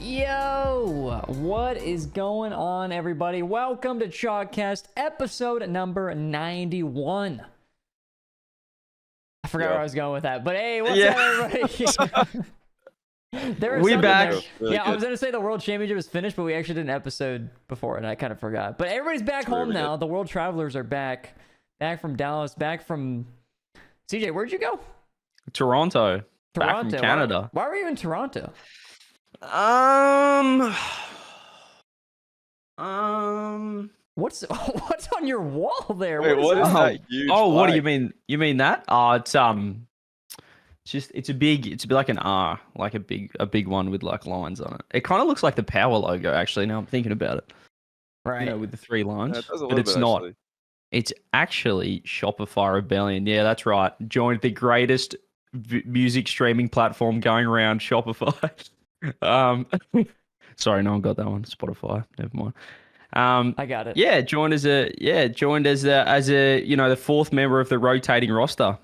Yo, what is going on, everybody? Welcome to Chalkcast episode number 91. I forgot where I was going with that, but hey, what's up, everybody? We back. Really I was gonna say the World Championship is finished, but we actually did an episode before, and I kind of forgot. But everybody's back home now. The World Travelers are back from Dallas, back from CJ. Where'd you go? Toronto. Back from Canada. Why were you in Toronto? What's on your wall there? Wait, what is that huge what flag? do you mean? You mean that? It's a bit like an R, like a big one with like lines on it. It kind of looks like the Power logo, actually. Now I'm thinking about it. Right. You know, with the 3 lines. Yeah, it does a but little it's bit, not. actually. It's actually Shopify Rebellion. Yeah, that's right. Joined the greatest music streaming platform going around, Shopify. Sorry, no one got that one. Spotify. Never mind. I got it. Yeah, joined as a the 4th member of the rotating roster.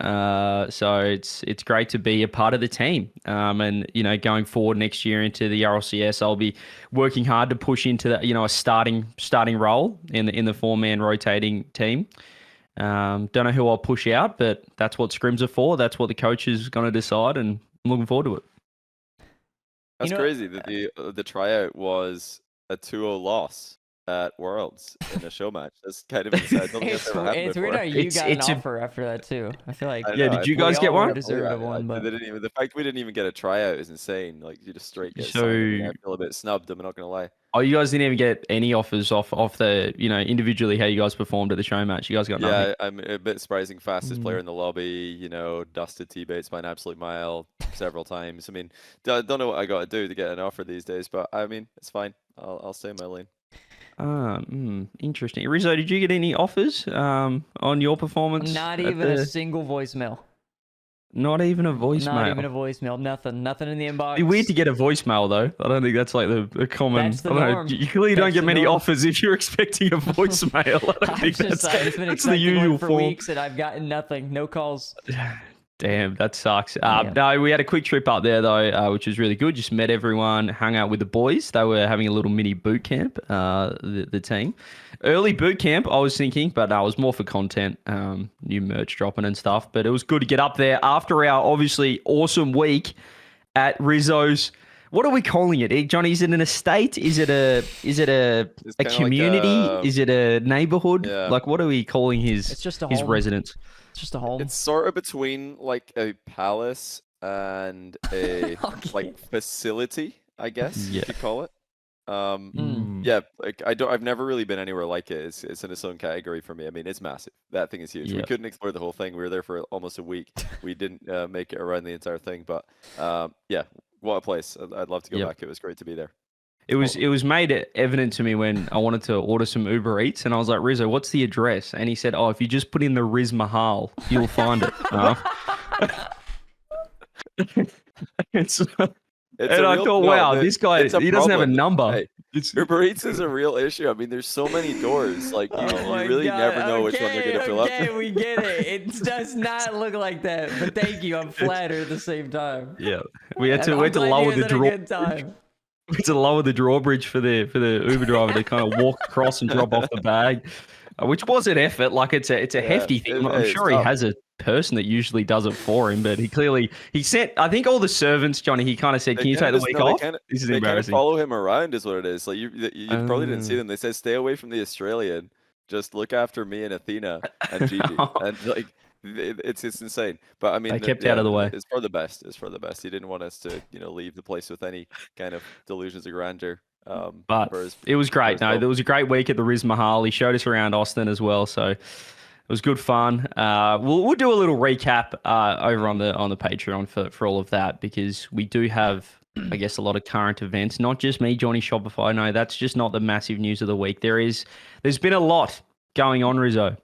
So it's great to be a part of the team. And going forward next year into the RLCS, I'll be working hard to push into that, a starting role in the 4-man rotating team. Don't know who I'll push out, but that's what scrims are for. That's what the coach is going to decide, and I'm looking forward to it. That's crazy that the tryout was a 2-0 loss at Worlds in a show match. That's kind of insane. I don't think that's ever happened It's before. weird how you got an offer after that too. I feel like did you guys get one? Deserved one, but They didn't even, the fact we didn't even get a tryout is insane. Like, you just straight get So- signed. I feel a bit snubbed, I'm not gonna lie. Oh, you guys didn't even get any offers off the, individually how you guys performed at the show match. You guys got nothing. Yeah, I'm a bit surprising. Fastest player in the lobby, dusted T-Bates by an absolute mile several times. I mean, I don't know what I got to do to get an offer these days, but I mean, it's fine. I'll stay in my lane. Interesting. Rizzo, did you get any offers on your performance? not even a single voicemail. Not even a voicemail. Not even a voicemail. Nothing in the inbox. It'd be weird to get a voicemail though. I don't think that's like the common. That's the I don't know, norm. you clearly don't That's get the many norm. offers if you're expecting a voicemail. I don't think I've been that's the expecting usual one for form. weeks and I've gotten nothing. No calls. Damn, that sucks. Yeah. No, we had a quick trip up there though, which was really good. Just met everyone, hung out with the boys. They were having a little mini boot camp, the team. Early boot camp, I was thinking, but no, it was more for content, new merch dropping and stuff. But it was good to get up there after our obviously awesome week at Rizzo's. What are we calling it, Johnny? Is it an estate? Is it a community? Like is it a neighborhood? Yeah. Like, what are we calling his It's just a his home. residence? It's just a home. It's sort of between like a palace and a Okay. like facility, I guess you Yeah. could call it. Mm. Yeah, like I've never really been anywhere like it. It's in its own category for me. I mean, it's massive. That thing is huge. We Yeah. couldn't explore the whole thing. We were there for almost a week. We didn't make it around the entire thing, but yeah, what a place. I'd love to go Yep. back. It was great to be there. It was made evident to me when I wanted to order some Uber Eats, and I was like, Rizzo, what's the address? And he said, if you just put in the Riz Mahal, you'll find it. And so- and I thought, wow, this guy, it's a he doesn't have a problem. number. Hey, It's, Uber Eats is a real issue. I mean, there's so many doors. Like, you Oh my really God. never know which one they're going to fill up. Okay, we get it. It does not look like that. But thank you. I'm flattered at the same time. yeah, we had And to I'm glad you lower guys the had a draw. good time. We had to lower the drawbridge for the Uber driver to kind of walk across and drop off the bag, which was an effort. Like it's a hefty thing. I'm sure he has a person that usually does it for him, but he sent. I think all the servants, Johnny. He kind of said, "Can you take the week off?" This is They kind of embarrassing. follow him around, is what it is. Like you probably didn't see them. They said, "Stay away from the Australian. Just look after me and Athena and Gigi." And like, it's insane. But I mean, They kept out of the way. It's for the best. It's for the best. He didn't want us to, leave the place with any kind of delusions of grandeur. But for his- it was for great. his No, help. there was a great week at the Riz Mahal. He showed us around Austin as well, so it was good fun. We'll do a little recap over on the Patreon for all of that, because we do have, I guess, a lot of current events. Not just me, Johnny Shopify. No, that's just not the massive news of the week. There's been a lot going on, Rizzo.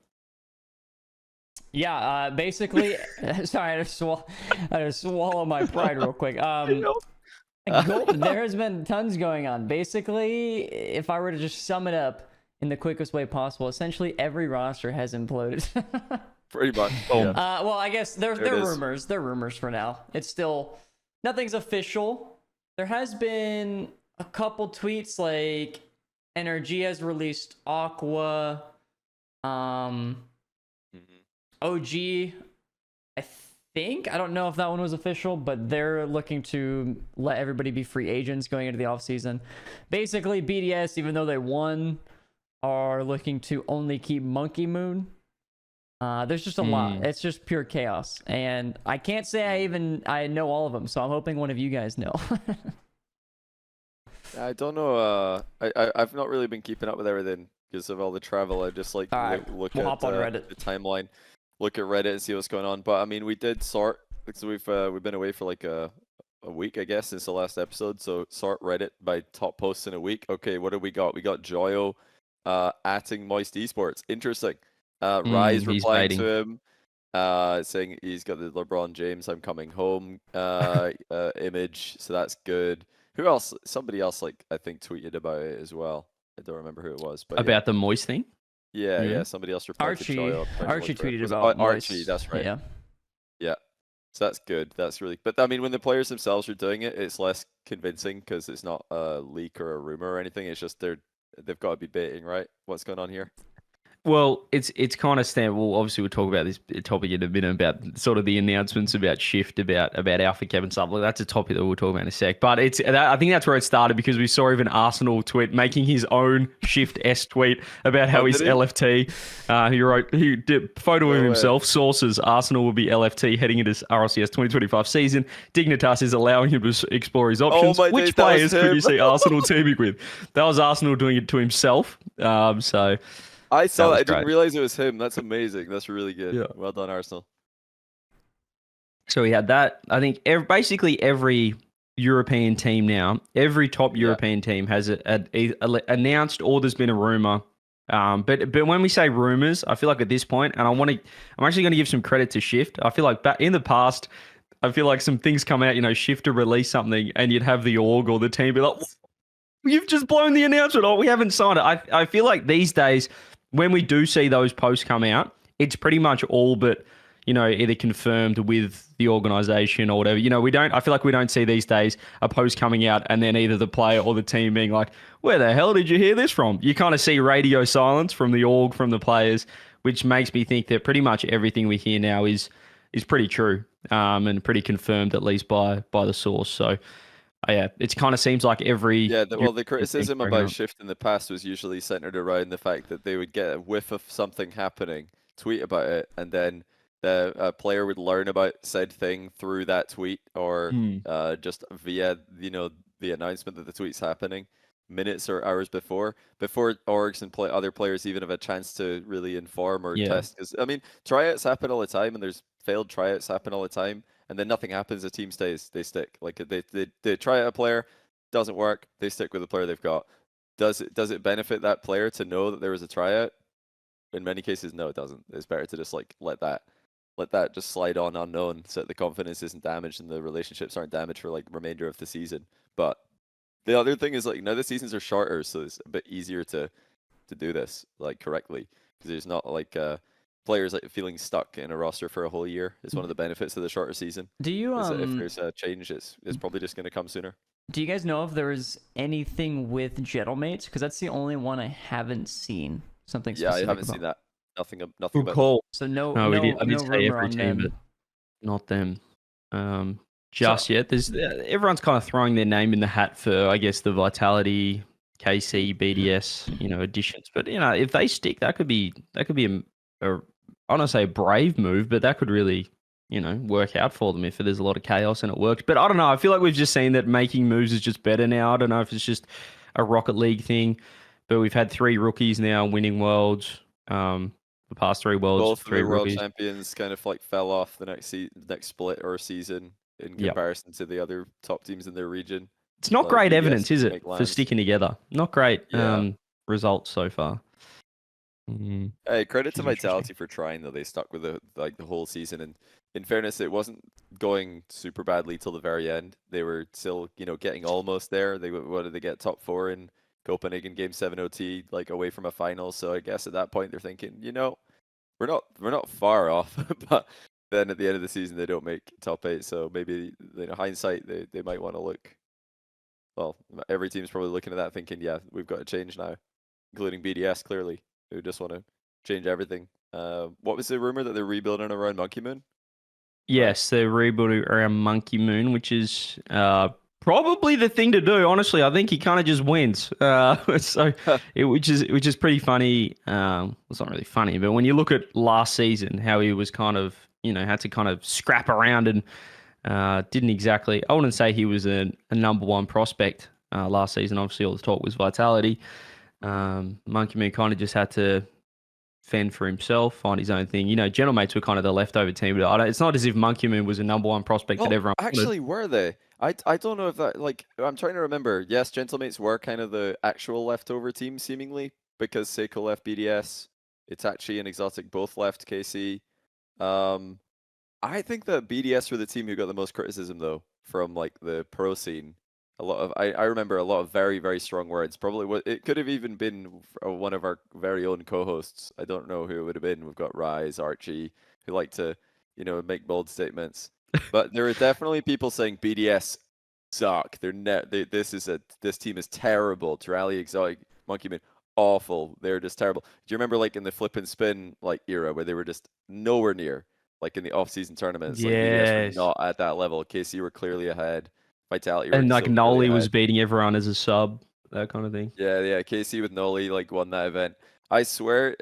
Yeah, basically, sorry, I had to swallow my pride real quick. There has been tons going on. Basically, if I were to just sum it up in the quickest way possible, essentially every roster has imploded. Pretty much. Boom. Yeah. Well, I guess they're There it is. rumors. They're rumors for now. It's still nothing's official. there has been a couple tweets like NRG has released Aqua, OG. I think, I don't know if that one was official, but they're looking to let everybody be free agents going into the offseason. Basically, BDS, even though they won, are looking to only keep Monkey Moon. There's just a lot. It's just pure chaos, and I can't say I know all of them, so I'm hoping one of you guys know. I don't know. I've not really been keeping up with everything because of all the travel. I just like look we'll at hop on Reddit. the timeline, look at Reddit and see what's going on. But I mean, we did sort. So we've been away for like a week, I guess, since the last episode. So sort Reddit by top posts in a week. Okay, what do we got? We got Joyo, atting Moist Esports. Interesting. Rise replying to him, saying he's got the LeBron James "I'm coming home" image, so that's good. Who else? Somebody else, like I think, tweeted about it as well. I don't remember who it was, but about the Moist thing. Yeah. Somebody else replied Archie. to Joyo. Archie tweeted about Archie. Moist. That's right. Yeah. So that's good. That's really. But I mean, when the players themselves are doing it, it's less convincing because it's not a leak or a rumor or anything. It's just they've got to be baiting, right? What's going on here? Well, it's kind of standard. Well, obviously we'll talk about this topic in a minute about sort of the announcements about Shift, about Alpha Cap and stuff. Like that's a topic that we'll talk about in a sec. But I think that's where it started because we saw even Arsenal making his own Shift S tweet about how he's LFT. He did photo of himself. Sources: Arsenal will be LFT heading into RLCS 2025 season. Dignitas is allowing him to explore his options. Which players could you see Arsenal teaming with? That was Arsenal doing it to himself. So. I saw that. I didn't realize it was him. That's amazing. That's really good. Yeah. Well done, Arsenal. So we had that. I think basically every European team now, every top European team has announced or there's been a rumor. But when we say rumors, I feel like at this point, and I'm actually going to give some credit to Shift. I feel like back in the past, I feel like some things come out, Shift to release something and you'd have the org or the team be like, you've just blown the announcement. Oh, we haven't signed it. I feel like these days, when we do see those posts come out, it's pretty much all but, either confirmed with the organization or whatever. I feel like we don't see these days a post coming out and then either the player or the team being like, where the hell did you hear this from? You kind of see radio silence from the org, from the players, which makes me think that pretty much everything we hear now is pretty true and pretty confirmed, at least by the source. So, yeah, it kind of seems like every... Yeah, the criticism about Shift in the past was usually centered around the fact that they would get a whiff of something happening, tweet about it, and then the player would learn about said thing through that tweet or just via, the announcement that the tweet's happening minutes or hours before orgs and other players even have a chance to really inform or test. Because, I mean, tryouts happen all the time, and there's failed tryouts happen all the time. And then nothing happens, the team stays, they stick. Like they try out a player, doesn't work, they stick with the player they've got. Does it benefit that player to know that there was a tryout? In many cases, no, it doesn't. It's better to just let that just slide on unknown so that the confidence isn't damaged and the relationships aren't damaged for remainder of the season. But the other thing is now the seasons are shorter, so it's a bit easier to do this correctly because there's not players feeling stuck in a roster for a whole year is one of the benefits of the shorter season. Do you if there's a change, it's probably just going to come sooner. Do you guys know if there was anything with Gentlemates? Because that's the only one I haven't seen. Something specific. Yeah, I haven't seen that. Nothing about cool. So no I did say rumor every on team, them. but not them. Just yet. There's everyone's kind of throwing their name in the hat for, I guess, the Vitality, KC, BDS, additions. But if they stick, that could be a I don't want to say a brave move, but that could really, work out for them if there's a lot of chaos and it works. But I don't know. I feel like we've just seen that making moves is just better now. I don't know if it's just a Rocket League thing, but we've had 3 rookies now winning worlds. The past 3 worlds, both 3 world rookies. champions kind of fell off the next split or season in comparison to the other top teams in their region. It's not great evidence, is it, for sticking together? Not great results so far. Hey, credit to Vitality for trying though. They stuck with the whole season, and in fairness, it wasn't going super badly till the very end. They were still, getting almost there. What did they get? Top 4 in Copenhagen Game 7 OT, away from a final. So I guess at that point they're thinking, we're not far off. But then at the end of the season they don't make top 8. So maybe hindsight they might want to look well, every team's probably looking at that thinking, yeah, we've got to change now, including BDS clearly, who just want to change everything. What was the rumor that they're rebuilding around Monkey Moon? Yes, they're rebuilding around Monkey Moon, which is probably the thing to do. Honestly, I think he kind of just wins. Which is pretty funny. It's not really funny, but when you look at last season, how he was kind of had to kind of scrap around and didn't exactly. I wouldn't say he was a number one prospect last season. Obviously, all the talk was Vitality. Monkey Moon kind of just had to fend for himself, find his own thing. Gentlemates were kind of the leftover team, but it's not as if Monkey Moon was a number one prospect that everyone actually wanted. were they? I don't know if that, like, I'm trying to remember. Yes, Gentlemates were kind of the actual leftover team seemingly, because Seiko left BDS, Itachi and Exotic both left KC. I think that BDS were the team who got the most criticism though from like the pro scene. I remember a lot of very, very strong words. Probably it could have even been one of our very own co-hosts. I don't know who it would have been. We've got Rise, Archie, who like to, make bold statements. But there are definitely people saying BDS suck. This team is terrible. Terali, Exotic, Monkey Moon, awful. They're just terrible. Do you remember like in the flip and spin like era where they were just nowhere near, like in the off-season tournaments, like BDS were not at that level. KC were clearly ahead. Vitality And like Noli was ahead. beating everyone as a sub, that kind of thing. Yeah. KC with Noli like won that event. I swear,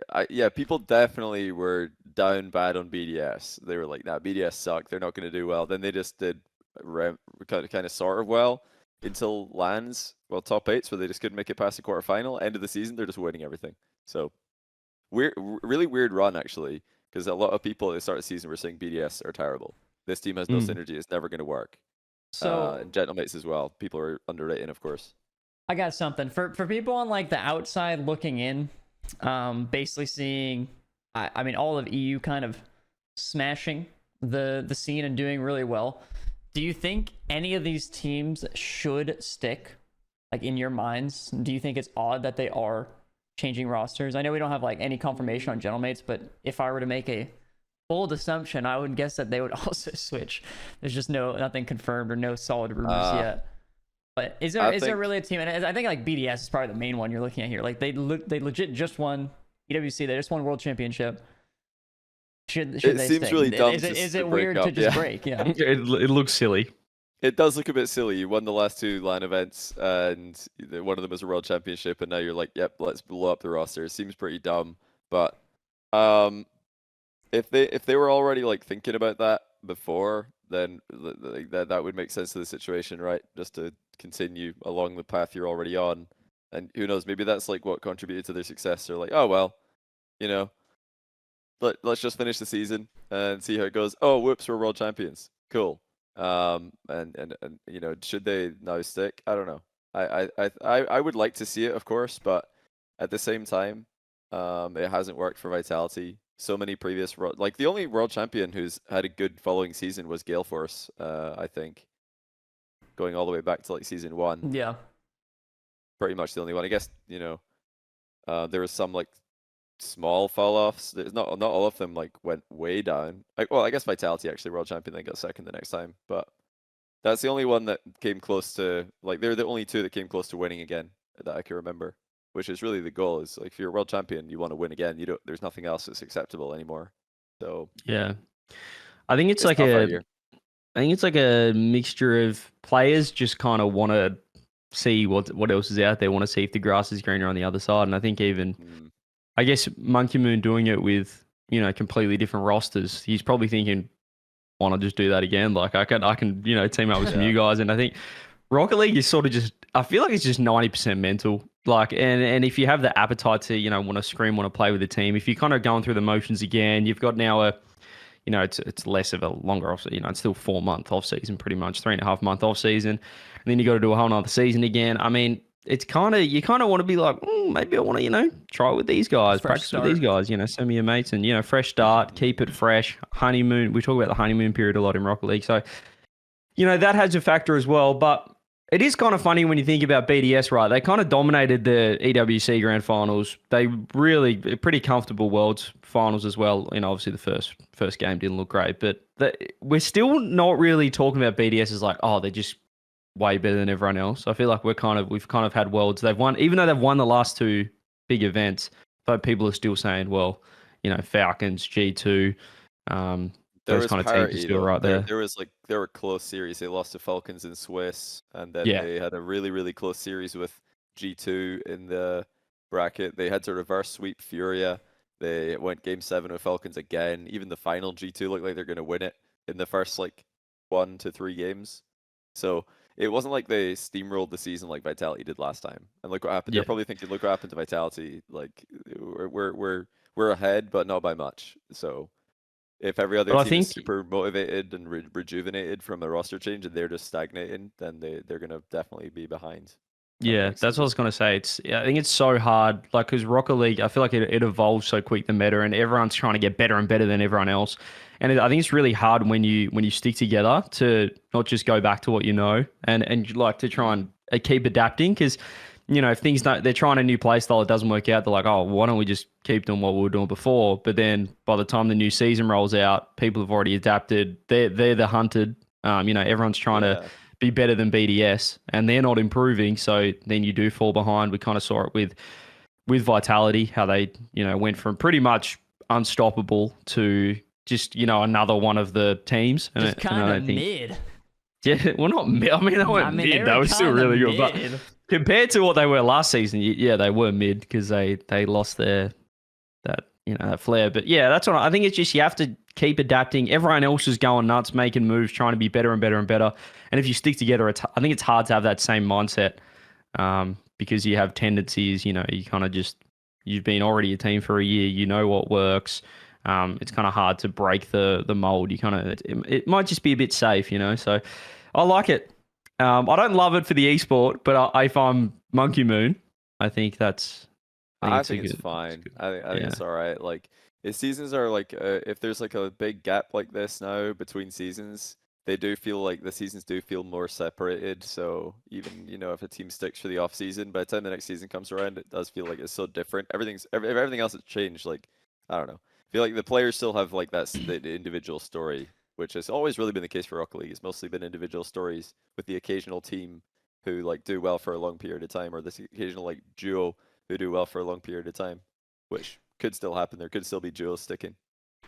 people definitely were down bad on BDS. They were like, nah, BDS suck. They're not going to do well. Then they just did kind of sort of well until lands, top 8s, where they just couldn't make it past the quarterfinal. End of the season, they're just winning everything. So really weird run actually, because a lot of people at the start of the season were saying BDS are terrible. This team has no synergy. It's never going to work. So and Gentlemates as well. People are underrating, of course. I got something for people on like the outside looking in, basically seeing, I mean, all of EU kind of smashing the scene and doing really well. Do you think any of these teams should stick? Like in your minds, do you think it's odd that they are changing rosters? I know we don't have like any confirmation on Gentlemates, but if I were to make a bold assumption, I would guess that they would also switch. There's just nothing confirmed or no solid rumors yet. But is there really a team? And I think like BDS is probably the main one you're looking at here. Like they legit just won EWC. They just won World Championship. Should they seems stay? really dumb. Is it weird to just break? Yeah. It looks silly. It does look a bit silly. You won the last 2 LAN events, and one of them was a World Championship, and now you're like, yep, let's blow up the roster. It seems pretty dumb. But if they were already like thinking about that before, then that would make sense to the situation, right? Just to continue along the path you're already on, and who knows, maybe that's like what contributed to their success. They're like, oh well, let's just finish the season and see how it goes. Oh, whoops, we're world champions. Cool. And should they now stick? I don't know. I would like to see it, of course, but at the same time, it hasn't worked for Vitality. So many previous the only world champion who's had a good following season was Galeforce, I think, going all the way back to like season 1. Yeah, pretty much the only one. I guess there was some like small fall offs. There's not all of them like went way down. I guess Vitality actually world champion, then got second the next time, but that's the only one that came close to like they're the only 2 that came close to winning again that I can remember. Which is really the goal. Is like if you're a world champion, you want to win again. There's nothing else that's acceptable anymore. So yeah, I think it's like a mixture of players just kind of want to see what else is out there. Want to see if the grass is greener on the other side. And I think I guess Monkey Moon doing it with completely different rosters. He's probably thinking, why not just do that again? Like I can team up with some new guys. And I think Rocket League is sort of just. I feel like it's just 90% mental. Like, and if you have the appetite to, want to scream, want to play with the team, if you're kind of going through the motions again, you've got now it's less of a longer off, it's still 4-month off season, pretty much 3.5-month off season. And then you got to do a whole nother season again. I mean, you kind of want to be like, maybe I want to, try it with these guys, practice with these guys, send me your mates and, fresh start, keep it fresh, honeymoon. We talk about the honeymoon period a lot in Rocket League. So, that has a factor as well, but it is kind of funny when you think about BDS, right? They kind of dominated the EWC Grand Finals. They really pretty comfortable Worlds Finals as well. Obviously the first game didn't look great, but we're still not really talking about BDS as like, oh, they're just way better than everyone else. I feel like we've kind of had worlds. They've won, even though they've won the last two big events, but people are still saying, well, Falcons, G2, There those was kind of teams are parity still though. right there. There were close series. They lost to Falcons in Swiss, and then Yeah. they had a really, really close series with G2 in the bracket. They had to reverse sweep Furia. They went game 7 with Falcons again. Even the final, G2 looked like they're going to win it in the first 1 to 3 games. So it wasn't like they steamrolled the season like Vitality did last time. And look what happened. Yeah. They're probably thinking, look what happened to Vitality. We're ahead, but not by much. So if every other team is super motivated and rejuvenated from a roster change and they're just stagnating, then they're going to definitely be behind. Yeah, that's what I was going to say. I think it's so hard, because Rocket League, I feel like it evolves so quick, the meta, and everyone's trying to get better and better than everyone else. And I think it's really hard when you stick together to not just go back to what you know and to try and keep adapting, because if things they're trying a new play style, it doesn't work out. They're like, oh, why don't we just keep doing what we were doing before? But then by the time the new season rolls out, people have already adapted. They're the hunted. Everyone's trying to be better than BDS, and they're not improving. So then you do fall behind. We kind of saw it with Vitality, how they went from pretty much unstoppable to just another one of the teams. Just kind of mid. Yeah, well, not mid. I mean, they weren't mid. They were still really good, but compared to what they were last season, yeah, they were mid because they lost that flair. But yeah, that's what I think. It's just you have to keep adapting. Everyone else is going nuts, making moves, trying to be better and better and better. And if you stick together, I think it's hard to have that same mindset because you have tendencies. You kind of you've been already a team for a year. You know what works. It's kind of hard to break the mold. You it might just be a bit safe, So I like it. I don't love it for the esport, but if I'm Monkey Moon, I think that's. I think it's fine. I think it's all right. Seasons are if there's a big gap like this now between seasons, they do feel like the seasons do feel more separated. So even if a team sticks for the off season, by the time the next season comes around, it does feel like it's so different. Everything else has changed. I don't know. I feel like the players still have the individual story, which has always really been the case for Rocket League. It's mostly been individual stories with the occasional team who do well for a long period of time, or this occasional duo who do well for a long period of time, which could still happen. There could still be duos sticking.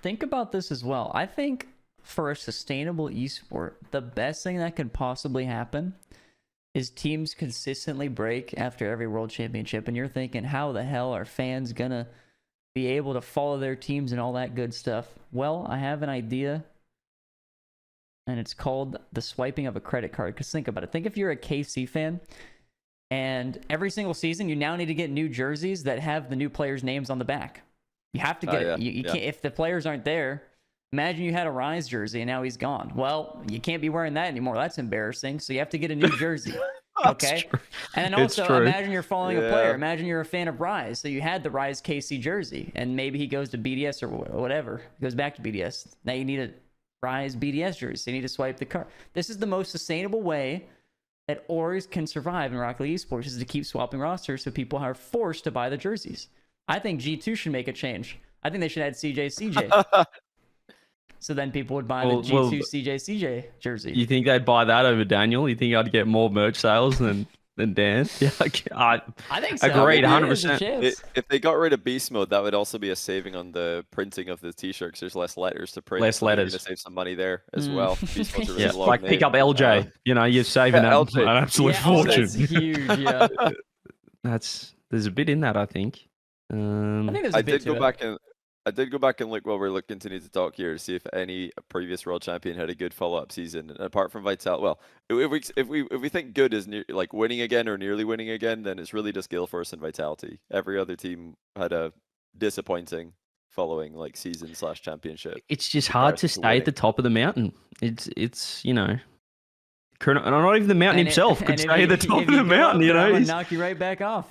Think about this as well. I think for a sustainable esport, the best thing that could possibly happen is teams consistently break after every world championship. And you're thinking, how the hell are fans going to be able to follow their teams and all that good stuff? Well, I have an idea, and it's called the swiping of a credit card. Because think about it. Think if you're a KC fan, and every single season, you now need to get new jerseys that have the new players' names on the back. You have to get it. You can't, if the players aren't there, imagine you had a Rise jersey and now he's gone. Well, you can't be wearing that anymore. That's embarrassing. So you have to get a new jersey. Okay. True. And then also imagine you're following a player. Imagine you're a fan of Rise. So you had the Rise KC jersey, and maybe he goes to BDS or whatever. He goes back to BDS. Now you need a Rise BDS jersey. So you need to swipe the card. This is the most sustainable way that Oryx can survive in Rocket League Esports, is to keep swapping rosters so people are forced to buy the jerseys. I think G2 should make a change. I think they should add CJCJ. So then people would buy the G2 CJCJ jersey. You think they'd buy that over Daniel? You think I'd get more merch sales than Dan? Yeah, I think so. Agreed, 100%. If they got rid of beast mode, that would also be a saving on the printing of the t-shirts. There's less letters to print. Less letters. To save some money there as well. Beast mode's a really long like name. pick up LJ. You're saving an absolute fortune. That's huge. Yeah. There's a bit in that, I think. I think there's a bit to it. I did go back and look while we're continuing to talk here to see if any previous world champion had a good follow-up season. And apart from Vital, well, if we think good is winning again or nearly winning again, then it's really just Galeforce and Vitality. Every other team had a disappointing following season/championship. It's just hard to stay at the top of the mountain. It's not even the mountain himself could stay at the top of the mountain. He's knock you right back off.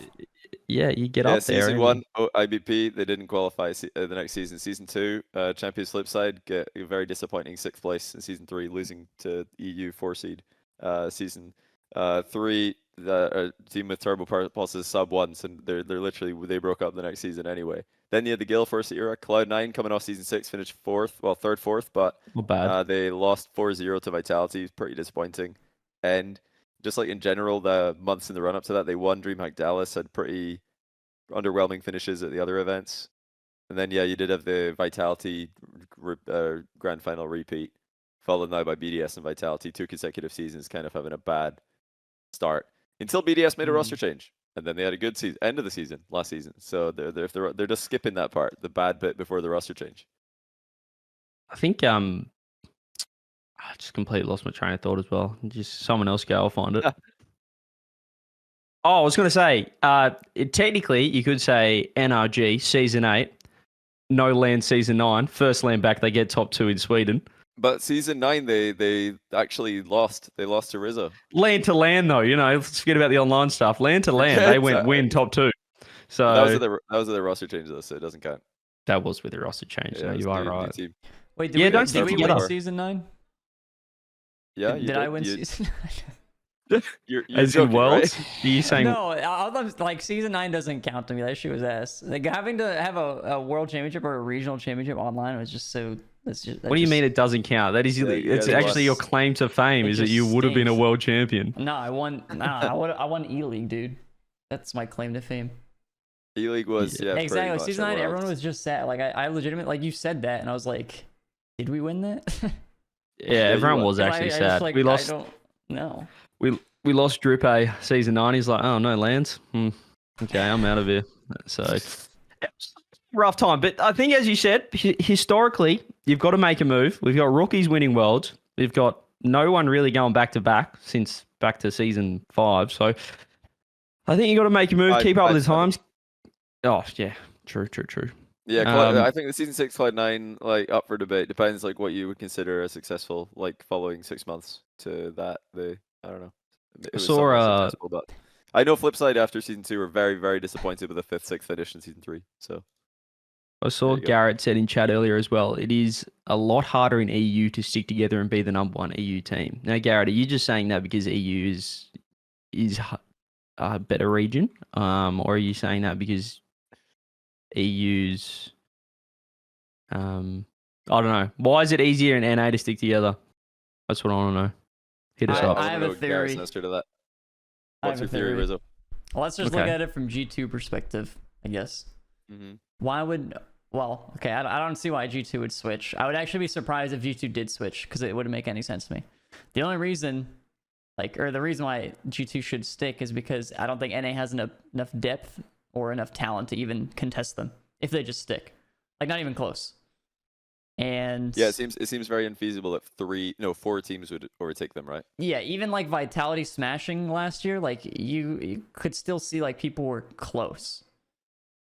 Yeah, you get up there. Season 1, IBP, they didn't qualify the next season. Season 2, Champions flip side, get a very disappointing 6th place in Season 3, losing to EU 4 seed. Season 3, the team with Turbo Pulses sub 1, and they broke up the next season anyway. Then you had the Galeforce era, Cloud9 coming off Season 6, finished 4th, third, 4th, but not bad. They lost 4-0 to Vitality, pretty disappointing. And just like in general, the months in the run up to that, they won DreamHack Dallas, had pretty underwhelming finishes at the other events. And then, yeah, you did have the Vitality grand final repeat, followed now by BDS and Vitality, 2 consecutive seasons kind of having a bad start until BDS made a roster change. And then they had a good season, end of the season, last season. So they're just skipping that part, the bad bit before the roster change. I think I just completely lost my train of thought as well. Just someone else go, I'll find it. I was going to say, technically, you could say NRG Season 8, no land Season 9, first land back, they get top 2 in Sweden. But Season 9, they actually lost. They lost to Rizzo. Land to land, though, let's forget about the online stuff. Land to land, they went win top 2. So that was the roster change, though, so it doesn't count. That was with the roster change. Yeah, no, you are right. team. Wait, did we win Season 9? Yeah, did I win Season 9? You're As joking, in Worlds? right? Are you saying... No, like Season 9 doesn't count to me. That shit was ass. Like having to have a world championship or a regional championship online was just so. What do you mean it doesn't count? That is, it's actually your claim to fame is that you would have been a world champion. No, I won. I won E-League, dude. That's my claim to fame. E-League was exactly. Season 9, everyone was just sad. Like I legitimately, like you said that, and I was like, did we win that? Yeah, everyone was actually sad. Like, we lost. I don't know. We lost Drupe Season 9. He's like, oh, no lands. Okay, I'm out of here. So, rough time. But I think, as you said, historically, you've got to make a move. We've got rookies winning Worlds. We've got no one really going back-to-back since back to Season 5. So, I think you got to make a move, keep up with the times. Oh, yeah. True. Yeah, I think the Season 6 Cloud9, like, up for debate. Depends, like, what you would consider a successful, like, following 6 months to that. I don't know. It was successful, but I know Flipside after Season 2 were very, very disappointed with the 5th, 6th edition Season 3. So I saw Garrett said in chat earlier as well, it is a lot harder in EU to stick together and be the number 1 EU team. Now, Garrett, are you just saying that because EU is a better region? Or are you saying that because EU's... I don't know. Why is it easier in NA to stick together? That's what I want to know. Hit us up. I have a theory. What's your theory, Rizzo? Well, let's just look at it from G2 perspective, I guess. Why would... Well, okay, I don't see why G2 would switch. I would actually be surprised if G2 did switch, because it wouldn't make any sense to me. The only reason, the reason why G2 should stick is because I don't think NA has enough depth or enough talent to even contest them if they just stick. Like, not even close. And yeah, it seems very unfeasible that 4 teams would overtake them, right? Yeah, even like Vitality smashing last year, like you could still see like people were close,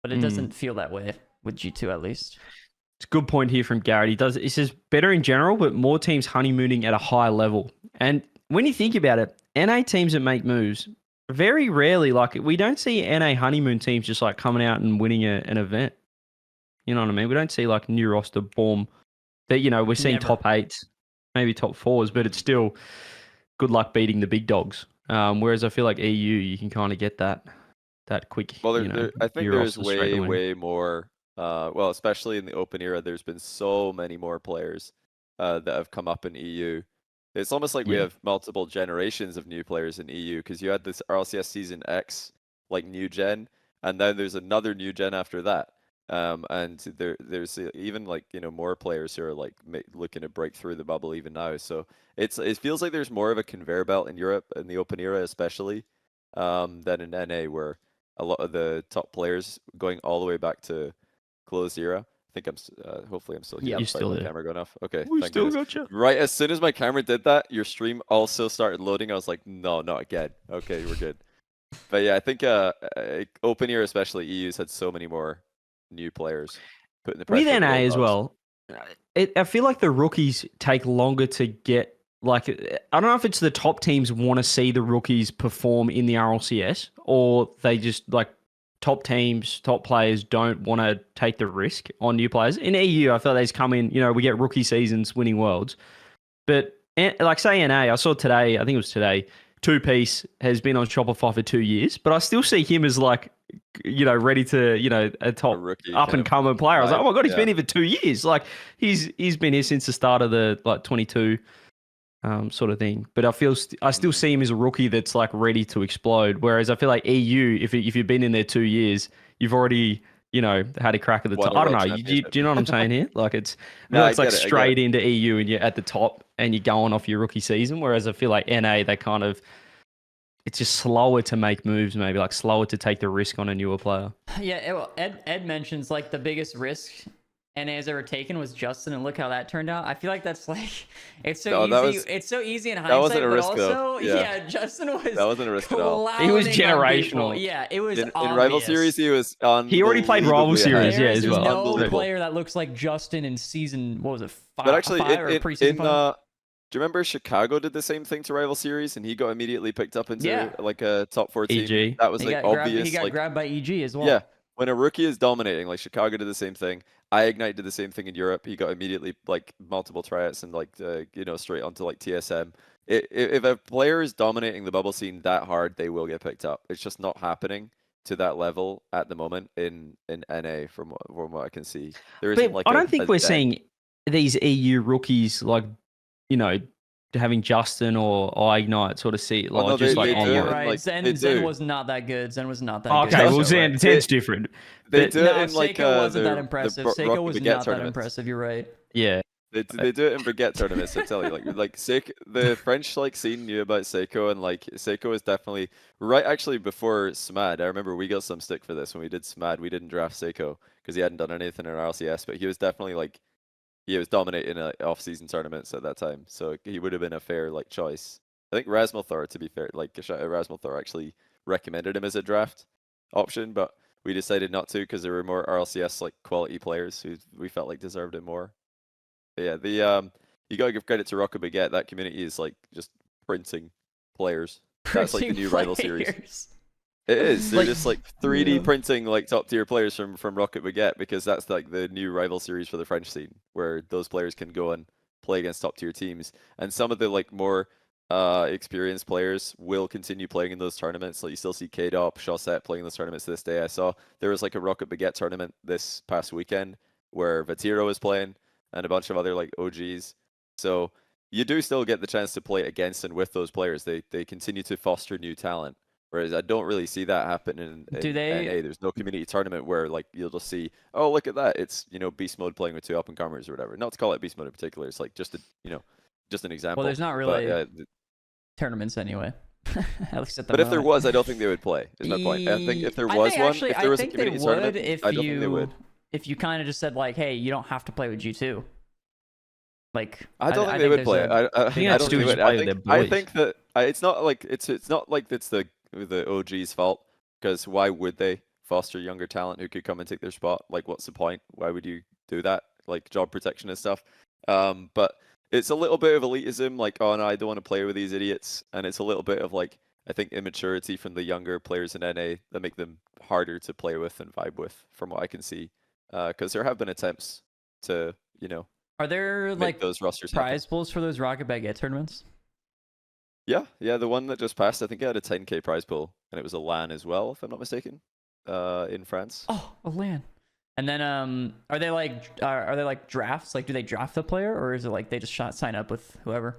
but it doesn't feel that way with G2 at least. It's a good point here from Garrett. He says better in general, but more teams honeymooning at a high level. And when you think about it, NA teams that make moves very rarely, like we don't see NA honeymoon teams just like coming out and winning an event. You know what I mean? We don't see like new roster boom. That we're seeing top 8s, maybe top 4s, but it's still good luck beating the big dogs. Whereas I feel like EU, you can kind of get that quick. Well, I think there's way more. Well, especially in the open era, there's been so many more players that have come up in EU. It's almost like we have multiple generations of new players in EU because you had this RLCS Season X, like new gen, and then there's another new gen after that. And there's even like more players who are like looking to break through the bubble even now. So it feels like there's more of a conveyor belt in Europe in the open era, especially than in NA, where a lot of the top players going all the way back to closed era. I think hopefully I'm still here. Yeah, you're still there. Camera going off. Okay, we still got you. Right as soon as my camera did that, your stream also started loading. I was like, no, not again. Okay, we're good. But yeah, I think open era, especially EU's had so many more new players putting the pressure with NA as well. I feel like the rookies take longer to get. Like, I don't know if it's the top teams want to see the rookies perform in the RLCS, or they just like top teams, top players don't want to take the risk on new players. In EU, I feel like they just come in. We get rookie seasons winning worlds, but like say NA, I saw today. I think it was today. 2Piece has been on Shopify for 2 years, but I still see him as like, ready to, a top up and coming player. I was like, oh my God, he's been here for 2 years. Like he's been here since the start of the 22 sort of thing. But I still see him as a rookie that's like ready to explode. Whereas I feel like EU, if you've been in there 2 years, you've already had a crack at the top. I don't know. Do you know what I'm saying here? Like it's like straight into EU and you're at the top and you're going off your rookie season. Whereas I feel like NA, they kind of, it's just slower to make moves, maybe like slower to take the risk on a newer player. Yeah, Ed mentions like the biggest risk NA has ever taken was Justin, and look how that turned out. I feel like that's like it's so easy. It's so easy in hindsight, that wasn't a risk, but also, though. Yeah. Justin was. That wasn't a risk at all. He was generational. Yeah, it was in Rival Series. He was on. He already played Rival Series, yeah, as well. No player that looks like Justin in season. What was it? But actually, do you remember Chicago did the same thing to Rival Series, and he got immediately picked up into like a top 4 team? EG. That was like obvious. He got grabbed by EG as well. Yeah, when a rookie is dominating, like Chicago did the same thing. iGnite did the same thing in Europe. He got immediately like multiple tryouts and like straight onto like TSM. If a player is dominating the bubble scene that hard, they will get picked up. It's just not happening to that level at the moment in NA from what I can see. There isn't like I don't think we're seeing these EU rookies like having Justin or iGnite sort of see like no, just they like do on it. Right. Like, Zen was not that good. Zen was not that good. Okay, well Zen's different. They do it in like Seiko wasn't that impressive. Seiko was not that impressive. You're right. Yeah. They do it in Brigette tournaments. I tell you, like Seiko, the French like scene knew about Seiko, and like Seiko is definitely right. Actually, before SMAD, I remember we got some stick for this when we did SMAD. We didn't draft Seiko because he hadn't done anything in RLCS, but he was definitely like he was dominating off-season tournaments at that time, so he would have been a fair like choice. I think Rasmuthor, to be fair, like Rasmuthor actually recommended him as a draft option, but we decided not to because there were more RLCS like quality players who we felt like deserved it more. But yeah, you gotta give credit to Rocket Baguette. That community is like just printing players. That's like the new Rival Series. It is. They're just like 3D printing like top tier players from Rocket Baguette, because that's like the new Rival Series for the French scene, where those players can go and play against top tier teams. And some of the like more experienced players will continue playing in those tournaments. Like you still see K-Dop, Shawset playing those tournaments to this day. I saw there was like a Rocket Baguette tournament this past weekend where Vatiro was playing and a bunch of other like OGs. So you do still get the chance to play against and with those players. They continue to foster new talent. Whereas I don't really see that happen in NA. There's no community tournament where like you'll just see, oh look at that, it's Beast Mode playing with 2 up and comers or whatever. Not to call it Beast Mode in particular. It's like just just an example. Well, there's not really tournaments anyway. At least at the But if there was, I don't think they would play. Is my point. I think if there was if there was a community tournament, I don't think they would. If you kind of just said like, hey, you don't have to play with G2. Like I don't think they would play. I don't think it. I think that it's not like it's the OG's fault, because why would they foster younger talent who could come and take their spot? Like, what's the point? Why would you do that? Like job protection and stuff. But it's a little bit of elitism, like, oh no, I don't want to play with these idiots, and it's a little bit of like, I think, immaturity from the younger players in NA that make them harder to play with and vibe with, from what I can see. Because there have been attempts to, are there like those rosters prize pools for those Rocket Baguette tournaments? Yeah, the one that just passed, I think it had a 10k prize pool, and it was a LAN as well, if I'm not mistaken, in France. Oh, a LAN. And then are they like drafts? Like, do they draft the player, or is it like they just sign up with whoever?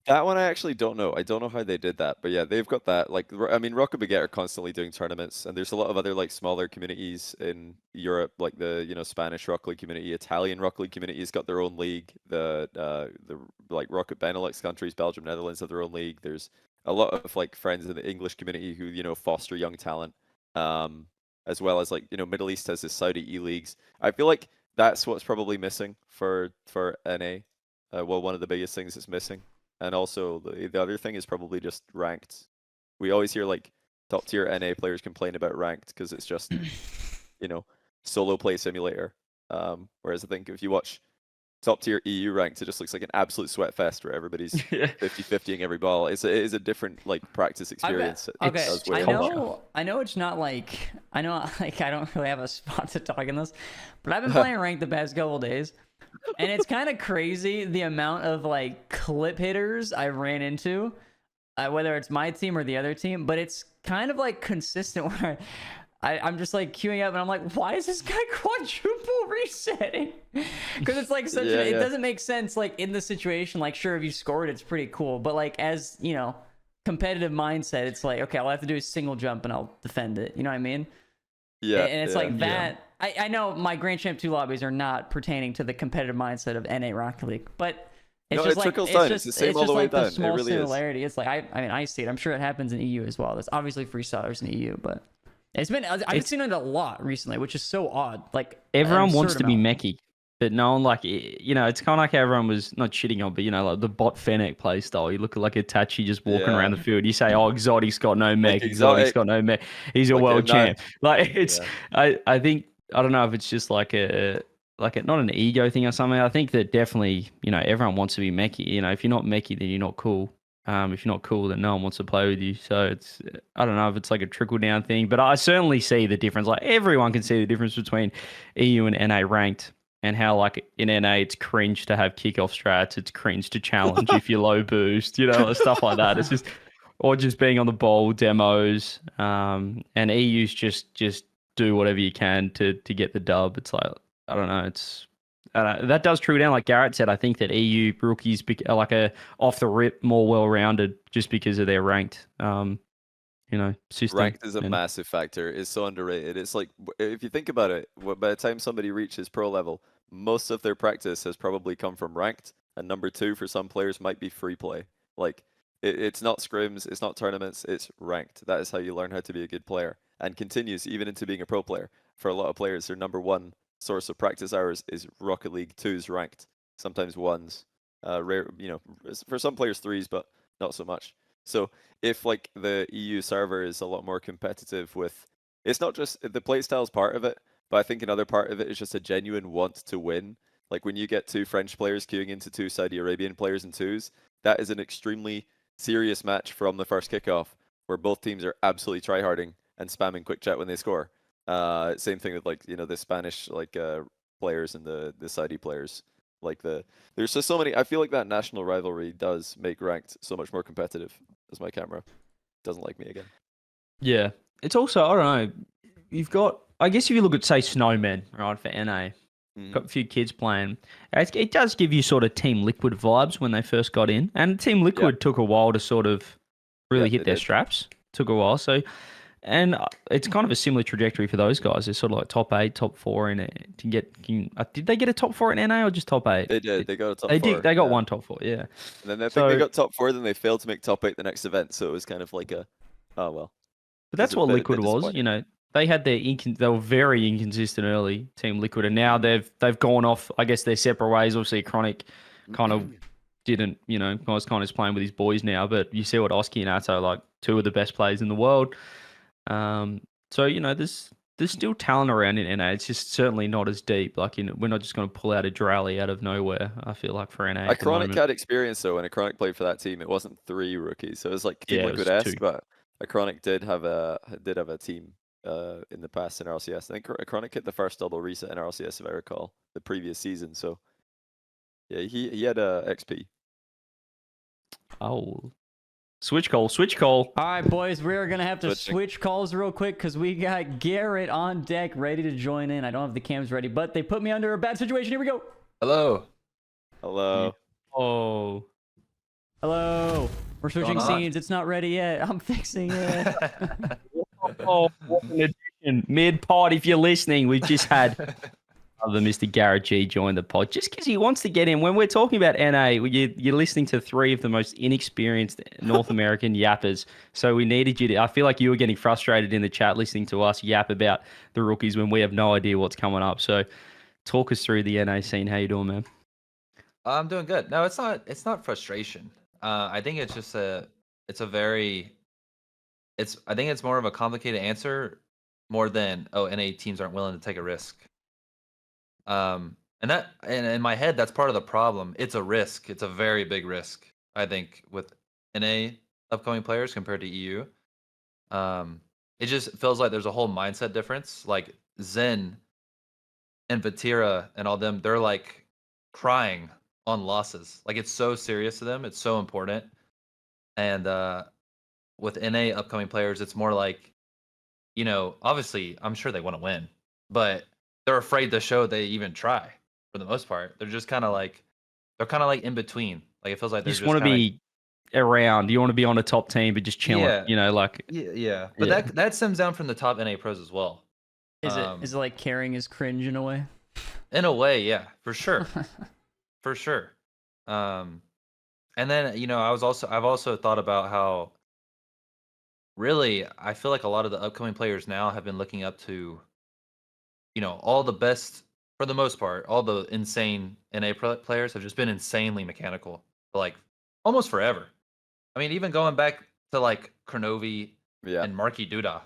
That one I actually don't know. I don't know how they did that, but yeah, they've got that. Like, I mean, Rocket Baguette are constantly doing tournaments, and there's a lot of other like smaller communities in Europe, like the Spanish Rocket League community, Italian Rocket League community has got their own league. The like Rocket Benelux countries, Belgium, Netherlands have their own league. There's a lot of like friends in the English community who foster young talent, as well as like Middle East has the Saudi e-leagues. I feel like that's what's probably missing for NA. Well, one of the biggest things that's missing. And also, the other thing is probably just ranked. We always hear like top tier NA players complain about ranked because it's just, solo play simulator. Whereas I think if you watch top tier EU ranked, it just looks like an absolute sweat fest where everybody's 50-50ing every ball. It is a different like practice experience. I know it's not like I don't really have a spot to talk in this, but I've been playing ranked the past couple days. And it's kind of crazy the amount of like clip hitters I ran into, whether it's my team or the other team, but it's kind of like consistent where I'm just like queuing up and I'm like, why is this guy quadruple resetting? Because it's like such it doesn't make sense like in the situation. Like, sure, if you scored, it's pretty cool, but like as you know, competitive mindset, it's like, okay, all I have to do is single jump and I'll defend it. You know what I mean? Yeah. And it's like that. I know my Grand Champ 2 lobbies are not pertaining to the competitive mindset of NA Rocket League, but it's just it like trickles it's down. just, It's the same all just the way like down. the small It really similarity. It's like I mean I see it. I'm sure it happens in EU as well. There's obviously freestylers in EU, but I've seen it a lot recently, which is so odd. Like Everyone wants to be amount. mechie, but no one like, you know, it's kind of like how everyone was not shitting on, but you know, like the bot Fennec play style. You look like a Tachi just walking around the field. You say, oh, Exotic's got no mech. Exotic's got no mech. He's a world champ. Like it's, I think, I don't know if it's just like not an ego thing or something. I think that definitely, you know, everyone wants to be mechie. You know, if you're not mechie, then you're not cool. If you're not cool, then no one wants to play with you. So it's, I don't know if it's like a trickle down thing, but I certainly see the difference. Like everyone can see the difference between EU and NA ranked, and how like in NA it's cringe to have kickoff strats, it's cringe to challenge if you're low boost, you know, stuff like that. It's just, or just being on the ball demos. And EU's just do whatever you can to get the dub. It's like, I don't know, it's. That does true down, like Garrett said. I think that EU rookies are like a off the rip more well rounded just because of their ranked, you know, system. Ranked is a massive factor. It's so underrated. It's like if you think about it, by the time somebody reaches pro level, most of their practice has probably come from ranked, and number 2 for some players might be free play. Like it's not scrims, it's not tournaments, it's ranked. That is how you learn how to be a good player, and continues even into being a pro player. For a lot of players, their number 1 source of practice hours is Rocket League 2's ranked, sometimes 1s, rare, you know, for some players 3s, but not so much. So if like the EU server is a lot more competitive with, it's not just the playstyle's part of it, but I think another part of it is just a genuine want to win. Like when you get 2 French players queuing into 2 Saudi Arabian players in 2s, that is an extremely serious match from the first kickoff, where both teams are absolutely tryharding and spamming quick chat when they score. Same thing with like, you know, the Spanish like players and the Saudi players. Like there's just so many. I feel like that national rivalry does make ranked so much more competitive. As my camera doesn't like me again. Yeah, it's also, I don't know. You've got, I guess if you look at say Snowmen, right, for NA, got a few kids playing. It does give you sort of Team Liquid vibes when they first got in, and Team Liquid took a while to sort of really hit their straps. Took a while, so. And it's kind of a similar trajectory for those guys. They're sort of like top 8, top 4 in it to get. Did they get a top 4 in NA or just top 8? They did. They got a top 4. They did. They got one top 4. Yeah. And then I think they got top 4. Then they failed to make top 8 the next event. So it was kind of like a, oh well. But that's what Liquid was. You know, they had their they were very inconsistent early, Team Liquid, and now they've gone off. I guess their separate ways. Obviously, Chronic kind of didn't. You know, was kind of playing with his boys now. But you see what Oski and Atto, like 2 of the best players in the world. So you know, there's still talent around in NA. It's just certainly not as deep. Like, you know, we're not just going to pull out a Drally out of nowhere. I feel like for NA, Iconic had experience though, and Iconic played for that team. It wasn't 3 rookies, so it was like Team Liquid-esque, but Iconic did have a team in the past in RLCS. I think Iconic hit the first double reset in RLCS, if I recall, the previous season. So yeah, he had a XP. Oh. Switch call. All right, boys, we're going to have to switch calls real quick because we got Garrett on deck ready to join in. I don't have the cams ready, but they put me under a bad situation. Here we go. Hello. Oh. Hello. We're switching scenes. It's not ready yet. I'm fixing it. Oh, what an addition. Mid-pod, if you're listening, we've just had other Mr. GarrettG join the pod just because he wants to get in. When we're talking about NA, you're listening to 3 of the most inexperienced North American yappers. So we needed you to. I feel like you were getting frustrated in the chat listening to us yap about the rookies when we have no idea what's coming up. So talk us through the NA scene. How you doing, man? I'm doing good. No, it's not frustration. I think it's just I think it's more of a complicated answer more than, oh, NA teams aren't willing to take a risk. And in my head, that's part of the problem. It's a risk. It's a very big risk, I think, with NA upcoming players compared to EU. It just feels like there's a whole mindset difference. Like Zen and Vatira and all them, they're like crying on losses. Like it's so serious to them. It's so important. And with NA upcoming players, it's more like obviously, I'm sure they want to win, but they're afraid to show they even try. For the most part, they're just kind of like in between. Like it feels like You they're just just want to kind of be around. You want to be on a top team, but just chilling. yeah, Like yeah. But yeah. that stems down from the top NA pros as well. Is it like carrying his cringe in a way? In a way, yeah, for sure, for sure. And then I've also thought about how really I feel like a lot of the upcoming players now have been looking up to all the best, for the most part, all the insane NA players have just been insanely mechanical for like almost forever. I mean, even going back to like Kronovi Yeah. and Marky Duda,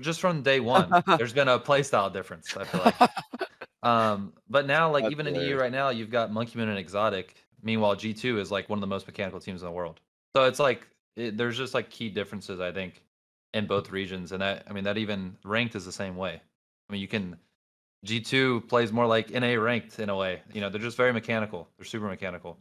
just from day one, there's been a playstyle difference, I feel like. But now, like That's even in EU hilarious. right now, you've got Monkey Moon and Exotic. Meanwhile, G2 is like one of the most mechanical teams in the world. So it's like there's just like key differences, I think, in both regions, and that even ranked is the same way. I mean, G2 plays more like NA ranked in a way. They're just very mechanical. They're super mechanical.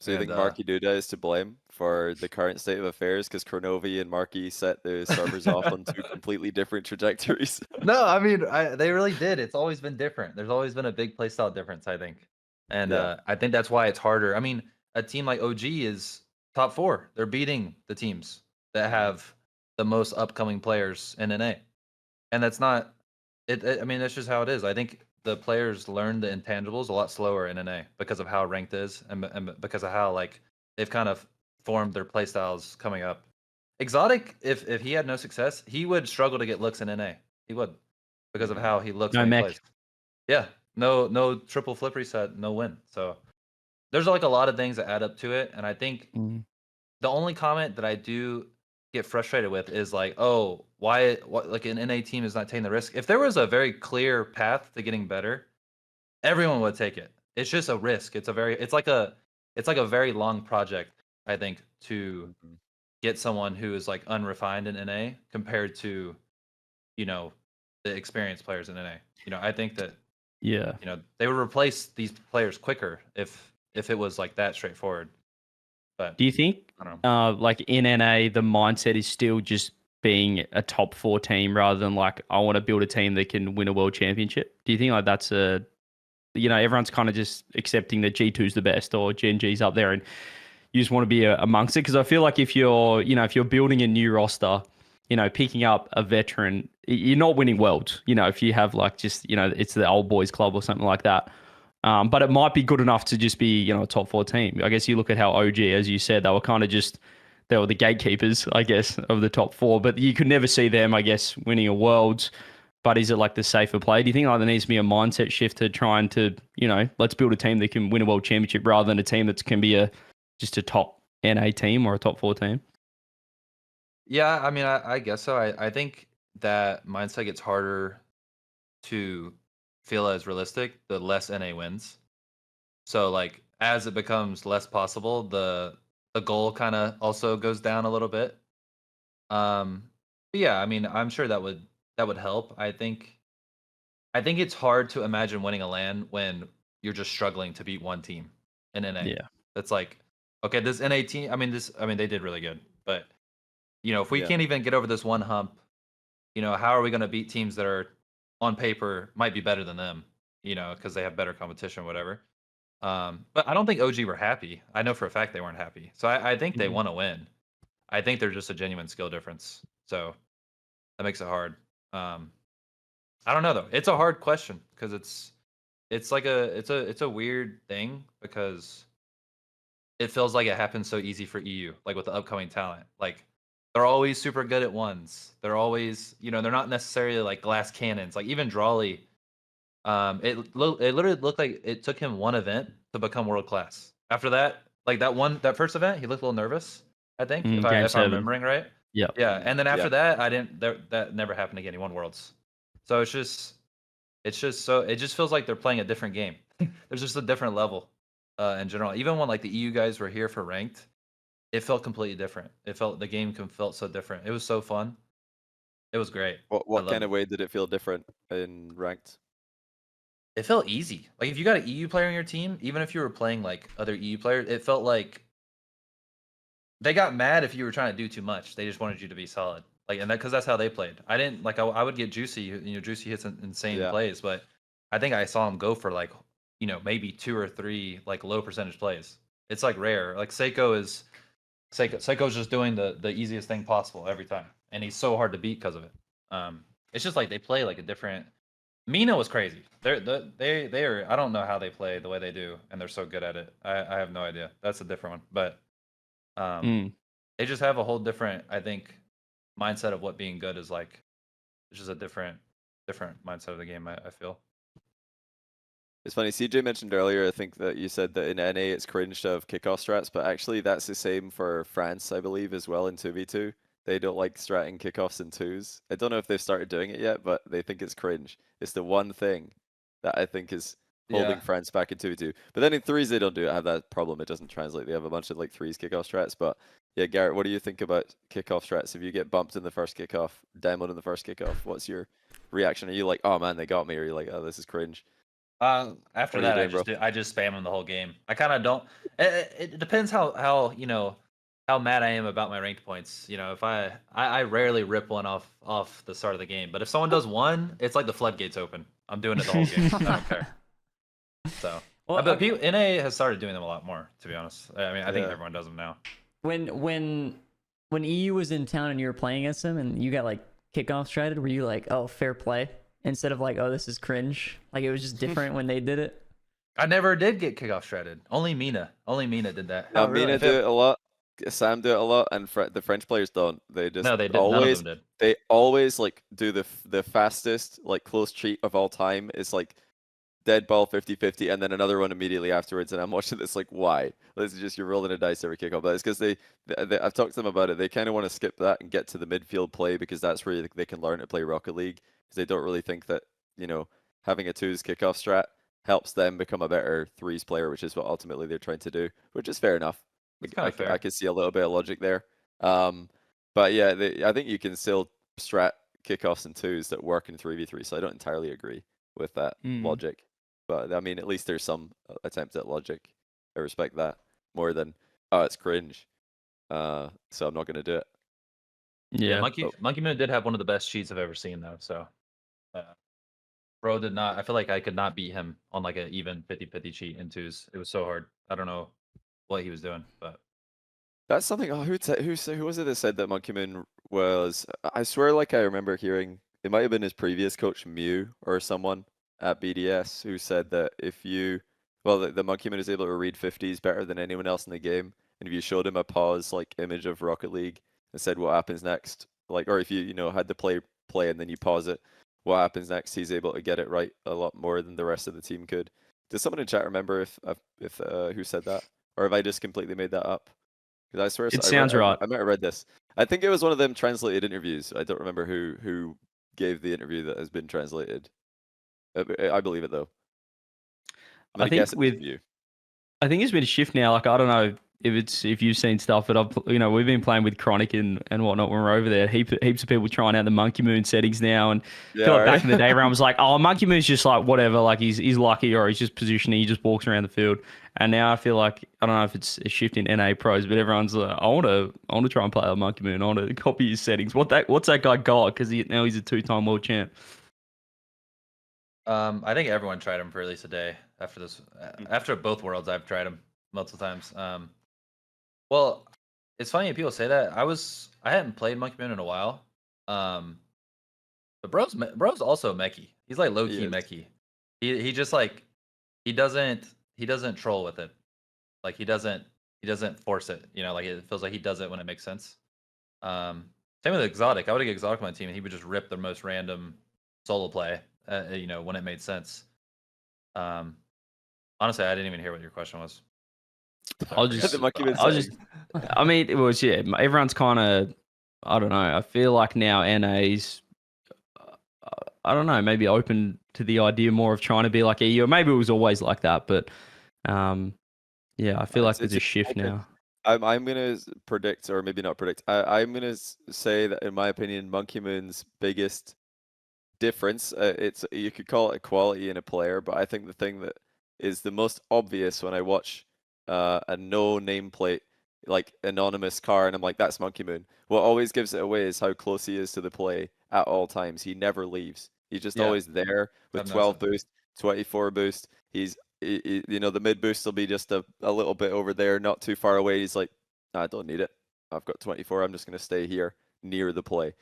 So you think Marky Duda is to blame for the current state of affairs because Kronovi and Marky set the servers off on two completely different trajectories? No, I mean they really did. It's always been different. There's always been a big playstyle difference, I think, and I think that's why it's harder. I mean, a team like OG is top 4. They're beating the teams that have the most upcoming players in NA, and that's not it. I mean, that's just how it is. I think the players learn the intangibles a lot slower in NA because of how ranked is and because of how like they've kind of formed their playstyles coming up. Exotic, if he had no success, he would struggle to get looks in NA. He would, because of how he looks No when he mech. plays. Yeah, no triple flip reset, no win. So there's like a lot of things that add up to it, and I think the only comment that I do get frustrated with is like, oh, why like an NA team is not taking the risk. If there was a very clear path to getting better, everyone would take it. It's just a risk. It's like a very long project, I think, to get someone who is like unrefined in NA compared to the experienced players in NA. I think that they would replace these players quicker if it was like that straightforward. But do you think I don't know. like in NA the mindset is still just being a top 4 team rather than like I want to build a team that can win a world championship? Do you think like that's everyone's kind of just accepting that G2's the best or Gen G's up there and you just want to be amongst it? Because I feel like if you're building a new roster, picking up a veteran, you're not winning worlds. If you have like just, it's the old boys club or something like that. But it might be good enough to just be, a top 4 team. I guess you look at how OG, as you said, they were kind of just, they were the gatekeepers, I guess, of the top 4. But you could never see them, I guess, winning a worlds. But is it like the safer play? Do you think like there needs to be a mindset shift to trying to, let's build a team that can win a world championship rather than a team that can be just a top NA team or a top 4 team? Yeah, I mean, I guess so. I think that mindset gets harder to feel as realistic the less NA wins. So like as it becomes less possible, the goal kind of also goes down a little bit. But yeah, I mean, I'm sure that would help. I think it's hard to imagine winning a LAN when you're just struggling to beat one team in NA. Yeah. That's like, okay, this NA team, I mean they did really good, but if we can't even get over this one hump, how are we going to beat teams that are on paper might be better than them, because they have better competition, whatever. But I don't think OG were happy. I know for a fact they weren't happy. So I think they want to win. I think they're just a genuine skill difference. So that makes it hard. I don't know though. It's a hard question because it's a weird thing because it feels like it happens so easy for EU, like with the upcoming talent. Like they're always super good at ones. They're always, they're not necessarily like glass cannons. Like even Drawley, it literally looked like it took him one event to become world class. After that, like that first event, he looked a little nervous, I think, if I'm remembering right. Yeah. Yeah, and then after that, that never happened again. He won worlds. So it just feels like they're playing a different game. There's just a different level in general. Even when like the EU guys were here for ranked, it felt completely different. The game felt so different. It was so fun. It was great. What kind of way did it feel different in ranked? It felt easy. Like if you got an EU player on your team, even if you were playing like other EU players, it felt like they got mad if you were trying to do too much. They just wanted you to be solid. Like, and that because that's how they played. I didn't like. I would get Juicy. Juicy hits insane Yeah. plays, but I think I saw him go for like maybe 2 or 3 like low percentage plays. It's like rare. Like Seiko's just doing the easiest thing possible every time, and he's so hard to beat because of it. It's just like they play like a different. Mina was crazy. They are. I don't know how they play the way they do, and they're so good at it. I have no idea. That's a different one, but they just have a whole different, I think, mindset of what being good is like. It's just a different mindset of the game. I feel. It's funny, CJ mentioned earlier, I think that you said that in NA it's cringe to have kickoff strats, but actually that's the same for France, I believe, as well in 2v2. They don't like stratting kickoffs in 2s. I don't know if they've started doing it yet, but they think it's cringe. It's the one thing that I think is holding France back in 2v2. But then in 3s they don't do it, have that problem. It doesn't translate. They have a bunch of like 3s kickoff strats. But yeah, Garrett, what do you think about kickoff strats? If you get bumped in the first kickoff, demoed in the first kickoff, what's your reaction? Are you like, oh man, they got me? Or are you like, oh, this is cringe? After that, I just spam him the whole game. I kind of don't. It depends how how mad I am about my ranked points. If I rarely rip one off the start of the game, but if someone does one, it's like the floodgates open. I'm doing it the whole game. I don't care. So, Well, but NA has started doing them a lot more. To be honest, I mean, I think everyone does them now. When EU was in town and you were playing against him and you got like kickoff stratted, were you like, oh, fair play? Instead of like, oh, this is cringe. Like it was just different when they did it. I never did get kickoff shredded. Only Mina did that. No, Mina do it a lot. Sam do it a lot, and the French players don't. They just they always, none of them did. They always like do the fastest like close cheat of all time. Is like dead ball 50-50, and then another one immediately afterwards. And I'm watching this like, why? This is just you're rolling a dice every kickoff. But it's because they I've talked to them about it. They kind of want to skip that and get to the midfield play because that's where they can learn to play Rocket League. Because they don't really think that having a 2s kickoff strat helps them become a better 3s player, which is what ultimately they're trying to do, which is fair enough. I can see a little bit of logic there. But yeah, I think you can still strat kickoffs in 2s that work in 3v3, so I don't entirely agree with that logic. But I mean, at least there's some attempt at logic. I respect that more than, oh, it's cringe. So I'm not going to do it. Yeah, Monkey Moon did have one of the best cheats I've ever seen, though. So, bro did not. I feel like I could not beat him on like an even 50-50 cheat in 2s. It was so hard. I don't know what he was doing, but that's something. Oh, who was it that said that Monkey Moon was? I swear, like I remember hearing it might have been his previous coach Mew or someone at BDS who said that if the Monkey Moon is able to read 50s better than anyone else in the game, and if you showed him a pause like image of Rocket League and said what happens next, like, or if you had the play and then you pause it, what happens next, he's able to get it right a lot more than the rest of the team could. Does someone in chat remember if who said that, or have I just completely made that up? Because I swear it sounds right. I might have read this. I think it was one of them translated interviews. I don't remember who gave the interview that has been translated. I believe it though. I think I think it's been a shift now. Like I don't know if you've seen stuff, but we've been playing with Chronic and whatnot when we're over there. Heaps of people trying out the Monkey Moon settings now, and I feel like back in the day, everyone was like, "Oh, Monkey Moon's just like whatever, like he's lucky or he's just positioning, he just walks around the field." And now I feel like I don't know if it's a shift in NA pros, but everyone's like, "I want to try and play a Monkey Moon. I want to copy his settings." What's that guy got? Because now he's a 2-time world champ. I think everyone tried him for at least a day after this. After both worlds, I've tried him multiple times. Well, it's funny when people say that. I hadn't played Monkey Moon in a while. But bro's also mechy. He's like low key mechy. He just like he doesn't troll with it. Like he doesn't force it. Like it feels like he does it when it makes sense. Same with Exotic. I would get Exotic on my team, and he would just rip the most random solo play. When it made sense. Honestly, I didn't even hear what your question was. I mean, it was everyone's kind of, I don't know. I feel like now NA's, I don't know, maybe open to the idea more of trying to be like EU. Maybe it was always like that, but I feel like there's a shift now. I'm gonna predict, or maybe not predict. I'm gonna say that in my opinion, Monkey Moon's biggest difference, you could call it equality in a player, but I think the thing that is the most obvious when I watch a no nameplate like anonymous car, and I'm like, that's Monkey Moon. What always gives it away is how close he is to the play at all times. He never leaves. He's just Yeah. always there with I've 12 noticed boost, 24 boost. You know, the mid boost will be just a little bit over there, not too far away. He's like, "Nah, I don't need it. I've got 24. I'm just gonna stay here near the play."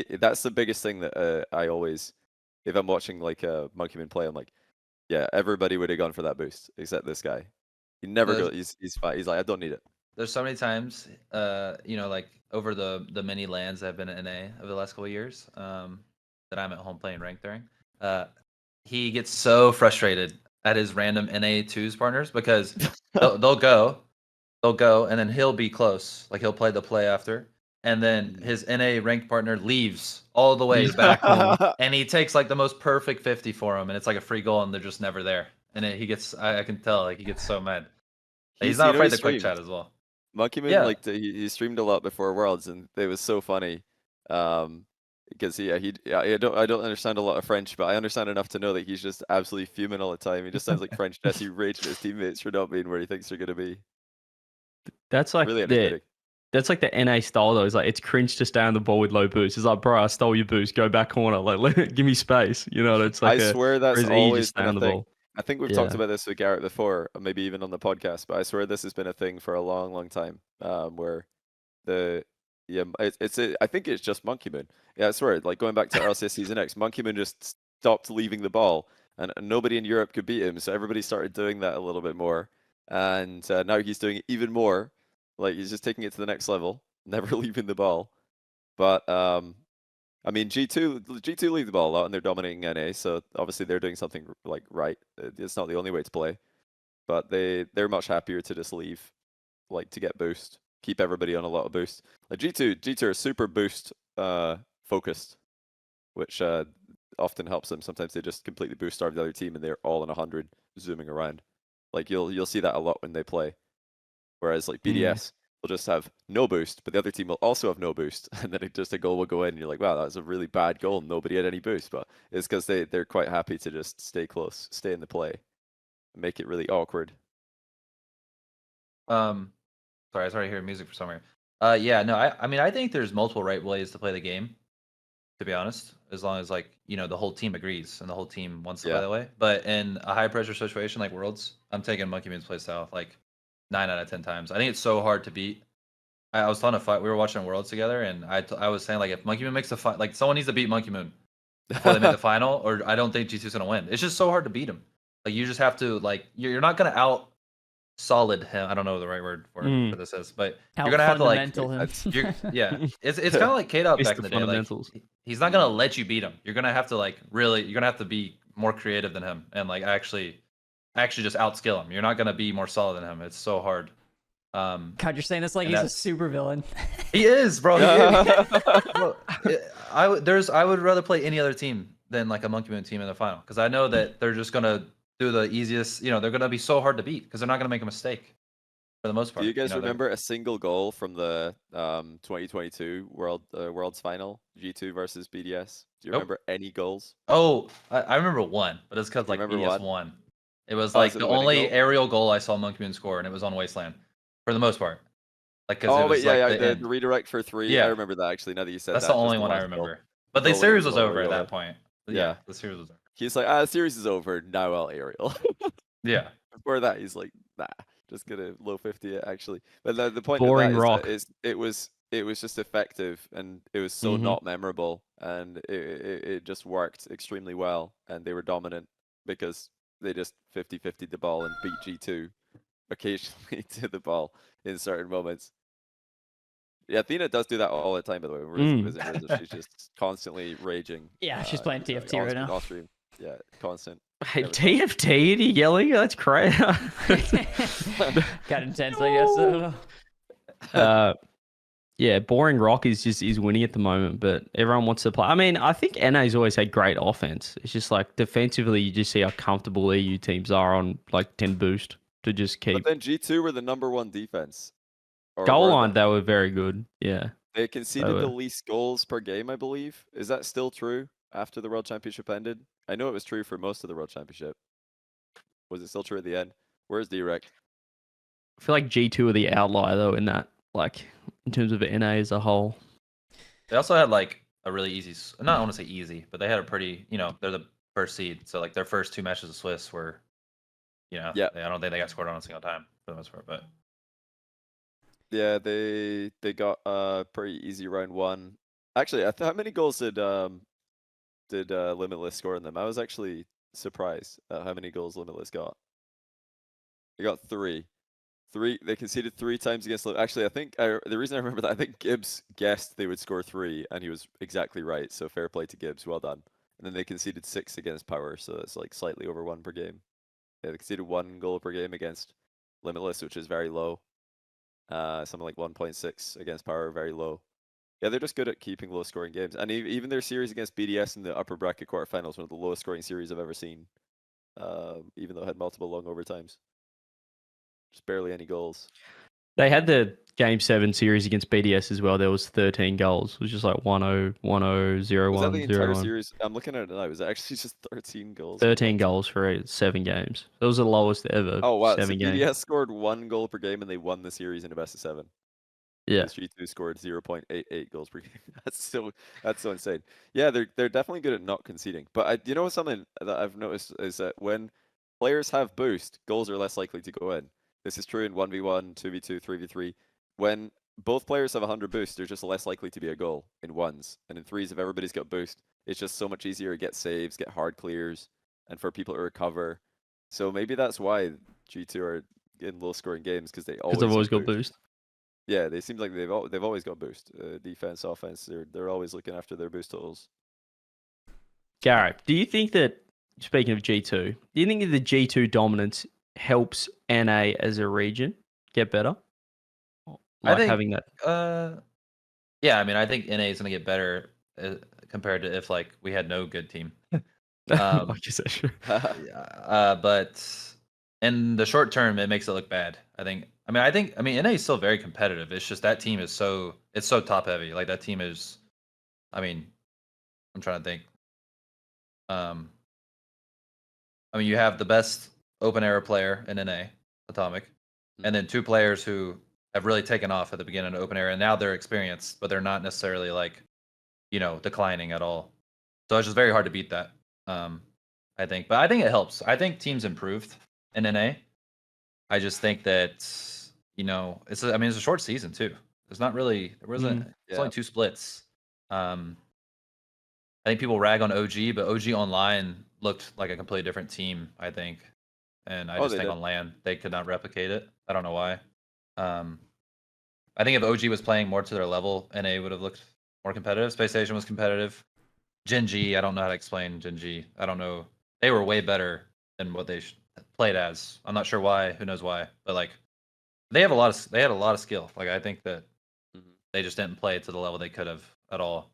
That's the biggest thing that I always, if I'm watching like a Monkey Moon play, I'm like, yeah, everybody would have gone for that boost except this guy. He never There's- goes. He's fine. He's like, I don't need it. There's so many times, you know, like over the many lands that have been in NA over the last couple of years, that I'm at home playing ranked during. He gets so frustrated at his random NA twos partners because they'll go, and then he'll be close, like he'll play the play after, and then his NA ranked partner leaves all the way back home, and he takes like the most perfect 50 for him, and it's like a free goal, and they're just never there, and he gets, I can tell, like he gets so mad. He's not afraid to quick chat as well. Monkey Moon, Yeah. like he streamed a lot before Worlds, and it was so funny. Because I don't understand a lot of French, but I understand enough to know that he's just absolutely fuming all the time. He just sounds like French Jesse raging at his teammates for not being where he thinks they're gonna be. That's like Really entertaining. That's like the NA style though. It's like it's cringe to stay on the ball with low boost. It's like, bro, I stole your boost. Go back corner. Like, give me space. You know, it's like I swear that's whereas E, always just stay been on a the thing. ball. I think we've Yeah. talked about this with Garrett before, or maybe even on the podcast, but I swear this has been a thing for a long, long time. Where I think it's just Monkey Moon. Yeah, I swear, like going back to RLCS Season X, Monkey Moon just stopped leaving the ball, and nobody in Europe could beat him, so everybody started doing that a little bit more, and now he's doing it even more. Like he's just taking it to the next level, never leaving the ball. But I mean, G2 leave the ball a lot, and they're dominating NA, so obviously they're doing something like right. It's not the only way to play, but they're much happier to just leave, like to get boost, keep everybody on a lot of boost. Like G2 are super boost focused, which often helps them. Sometimes they just completely boost starve the other team, and they're all on 100 zooming around. Like you'll see that a lot when they play. Whereas like BDS will just have no boost, but the other team will also have no boost, and then just a goal will go in, and you're like, wow, that was a really bad goal. Nobody had any boost, but it's because they're quite happy to just stay close, stay in the play, and make it really awkward. Sorry, I started hearing music for somewhere. Yeah, no, I mean, I think there's multiple right ways to play the game, to be honest, as long as like, you know, the whole team agrees and the whole team wants to play that way. But in a high pressure situation like Worlds, I'm taking Monkey Moon's play style like 9 out of 10 times. I think it's so hard to beat. I was telling a fight, we were watching Worlds together, and I was saying like if Monkey Moon makes the fight, like someone needs to beat Monkey Moon before they make the final, or I don't think G2's gonna win. It's just so hard to beat him. Like you just have to like you're not gonna out solid him. I don't know what the right word for this is, but you're gonna have to like yeah. It's kind of like K-Dot back in the day. Like he's not gonna let you beat him. You're gonna have to like really. You're gonna have to be more creative than him and like actually just outskill him. You're not gonna be more solid than him. It's so hard. God, you're saying this like he's a super villain. He is, bro. Bro, I would rather play any other team than like a Monkey Moon team in the final because I know that they're just gonna do the easiest. You know, they're gonna be so hard to beat because they're not gonna make a mistake for the most part. Do you guys remember a single goal from the 2022 Worlds final, G2 versus BDS? Do you remember any goals? Oh, I remember one, but it's because like BDS won. It was like the only goal? aerial goal I saw Monkey Moon score, and it was on Wasteland for the most part. Like, the redirect for 3. Yeah. I remember that actually. Now that you said that's that, the only one I remember. But the series was over at that point. Yeah, the series was over. He's like, the series is over. Now I'll aerial. Yeah. Before that, he's like, nah, just gonna low 50 it actually. But the point Boring of rock. that is it was just effective, and it was so not memorable, and it just worked extremely well, and they were dominant because they just 50-50 the ball and beat G2 occasionally to the ball in certain moments. Yeah, Athena does do that all the time, by the way. She's just constantly raging. Yeah, she's playing TFT right now. Off stream. Yeah, constant. Hey, TFT? Are you yelling? That's crazy. Got intense, I guess. I don't know. Yeah, boring rock is winning at the moment, but everyone wants to play. I mean, I think NA's always had great offense. It's just like defensively, you just see how comfortable EU teams are on like 10 boost to just keep. But then G2 were the #1 defense. Goal line, they were very good. Yeah. They conceded the least goals per game, I believe. Is that still true after the World Championship ended? I know it was true for most of the World Championship. Was it still true at the end? Where's Direct? I feel like G2 are the outlier though in that, like in terms of NA as a whole. They also had like a really easy, not I want to say easy, but they had a pretty, they're the first seed, so like their first 2 matches of Swiss were, I don't think they got scored on a single time for the most part, but yeah, they got a pretty easy round 1. Actually, how many goals did Limitless score in them? I was actually surprised at how many goals Limitless got. They got 3. They conceded 3 times against. Actually, I think the reason I remember that, I think Gibbs guessed they would score 3, and he was exactly right. So fair play to Gibbs, well done. And then they conceded 6 against Power, so it's like slightly over 1 per game. Yeah, they conceded 1 goal per game against Limitless, which is very low. Something like 1.6 against Power, very low. Yeah, they're just good at keeping low-scoring games, and even their series against BDS in the upper bracket quarterfinals, one of the lowest-scoring series I've ever seen. Even though it had multiple long overtimes. Just barely any goals. They had the Game 7 series against BDS as well. There was 13 goals. It was just like 1-0, 1-0, 0-1, Was that the entire 0-1. series? I'm looking at it now. Was it actually just 13 goals? 13 goals for 7 games. That was the lowest ever. Oh, wow. 7 So games. BDS scored 1 goal per game, and they won the series in a best of 7. Yeah. G2 scored 0.88 goals per game. That's so insane. Yeah, they're definitely good at not conceding. But something that I've noticed is that when players have boost, goals are less likely to go in. This is true in 1v1, 2v2, 3v3. When both players have 100 boost, there's just less likely to be a goal in 1s. And in 3s, if everybody's got boost, it's just so much easier to get saves, get hard clears, and for people to recover. So maybe that's why G2 are in low-scoring games, because they've always got boost. Yeah, they seem like they've always got boost. Defense, offense, they're always looking after their boost totals. Garrett, do you think that, speaking of G2, do you think that the G2 dominance helps NA as a region get better? I think having that. Yeah, I mean, I think NA is going to get better compared to if like we had no good team. I guess that's true. But in the short term, it makes it look bad. I mean, NA is still very competitive. It's just that team is so top heavy. Like that team is, I mean, I'm trying to think. I mean, you have the best open era player in NA, Atomic, and then 2 players who have really taken off at the beginning of open era, and now they're experienced, but they're not necessarily like, declining at all. So it's just very hard to beat that. I think, but I think it helps. I think teams improved in NA. I just think that it's a short season too. It's only 2 splits. I think people rag on OG, but OG online looked like a completely different team, I think. And I just think on LAN they could not replicate it. I don't know why. I think if OG was playing more to their level, NA would have looked more competitive. Space Station was competitive. Gen G, I don't know how to explain Gen G. I don't know. They were way better than what they played as. I'm not sure why. Who knows why? But like, they had a lot of skill. Like I think that they just didn't play to the level they could have at all.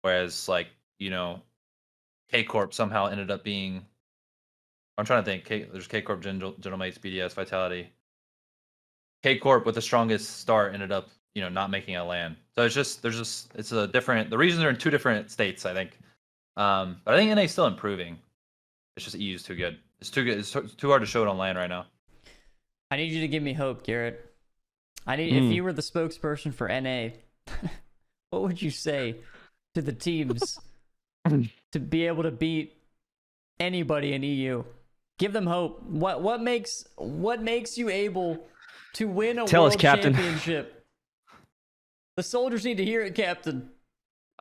Whereas like K Corp somehow ended up being. I'm trying to think. There's K Corp, Gentlemates, BDS, Vitality. K Corp with the strongest start ended up, not making a LAN. So it's a different. The reasons are in 2 different states, I think. But I think NA is still improving. It's just EU is too good. It's too good. It's too hard to show it on LAN right now. I need you to give me hope, Garrett. If you were the spokesperson for NA, what would you say to the teams to be able to beat anybody in EU? Give them hope. What makes you able to win a world championship? The soldiers need to hear it, Captain.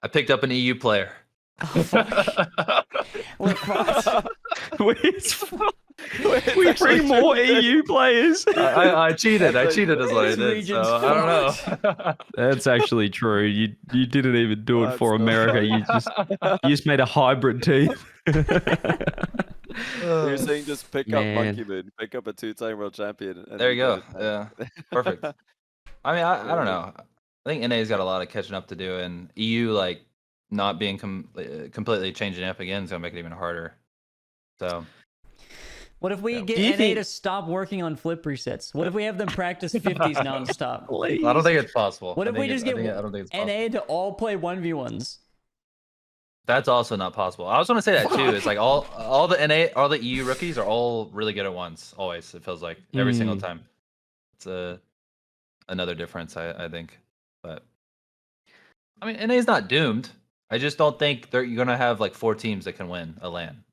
I picked up an EU player. Oh, fuck. We're fucked. We bring more EU players. I cheated. I cheated as what I did. So I don't know. That's actually true. You didn't even do it for America. You just made a hybrid team. You're saying just pick up Monkey Moon, pick up a 2-time world champion. There you go. Yeah, perfect. I mean, I don't know. I think NA's got a lot of catching up to do, and EU like not being completely changing up again is gonna make it even harder. So, what if we get NA to stop working on flip resets? What if we have them practice 50s nonstop? I don't think it's possible. What if we just get NA to all play 1v1s? That's also not possible. I was going to say that too. It's like all the EU rookies are all really good at once. Always, it feels like every single time. It's another difference, I think. But I mean, NA is not doomed. I just don't think you're going to have like 4 teams that can win a LAN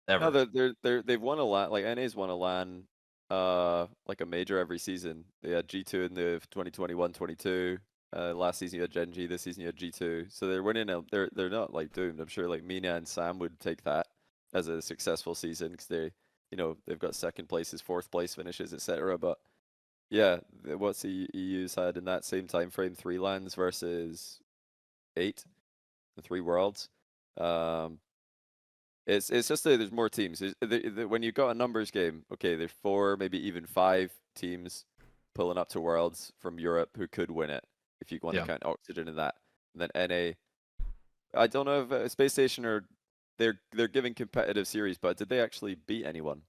ever. No, they've won a LAN. Like NA's won a LAN, like a major every season. They had G2 in the 2021-22. Last season you had Gen G. This season you had G2. So they're winning. They're not like doomed. I'm sure like Mina and Sam would take that as a successful season because they've got second places, fourth place finishes, etc. But yeah, what's the EU's had in that same time frame? 3 LANs versus 8, the 3 worlds. It's just that there's more teams. When you got a numbers game, okay, there's 4, maybe even 5 teams pulling up to Worlds from Europe who could win it if you want to count Oxygen in that. And then NA, I don't know if Space Station they're giving competitive series, but did they actually beat anyone?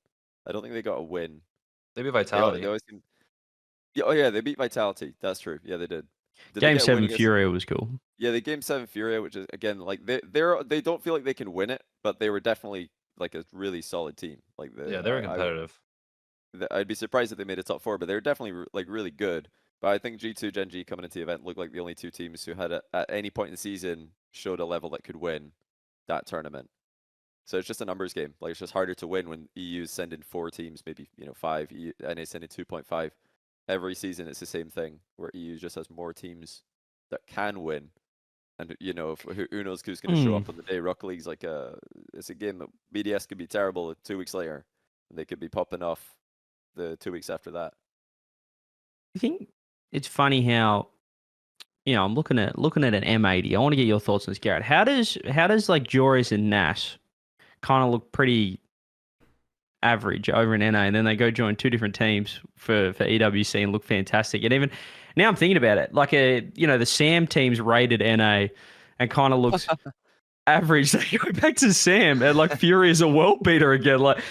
I don't think they got a win. They beat Vitality. They always yeah, oh yeah, they beat Vitality. That's true. Yeah, they did. Game 7 Furia was cool. Yeah, the Game 7 Furia, which is again like they don't feel like they can win it, but they were definitely like a really solid team. Like they were competitive. I'd be surprised if they made a top 4, but they were definitely like really good. But I think G2 Gen G coming into the event looked like the only 2 teams who had at any point in the season showed a level that could win that tournament. So it's just a numbers game. Like it's just harder to win when EU's sending 4 teams, maybe 5, NA sending 2.5. Every season it's the same thing where EU just has more teams that can win. And who knows who's going to show up on the day. Rocket League's like it's a game that BDS could be terrible 2 weeks later, and they could be popping off the 2 weeks after that. I think it's funny how I'm looking at an M80. I want to get your thoughts on this, Garrett. How does like Joreuz and Nass kind of look pretty average over in NA, and then they go join 2 different teams for EWC and look fantastic. And even now I'm thinking about it, like the Sam team's rated NA and kind of looks average. They go back to Sam and like Fury is a world beater again. Like,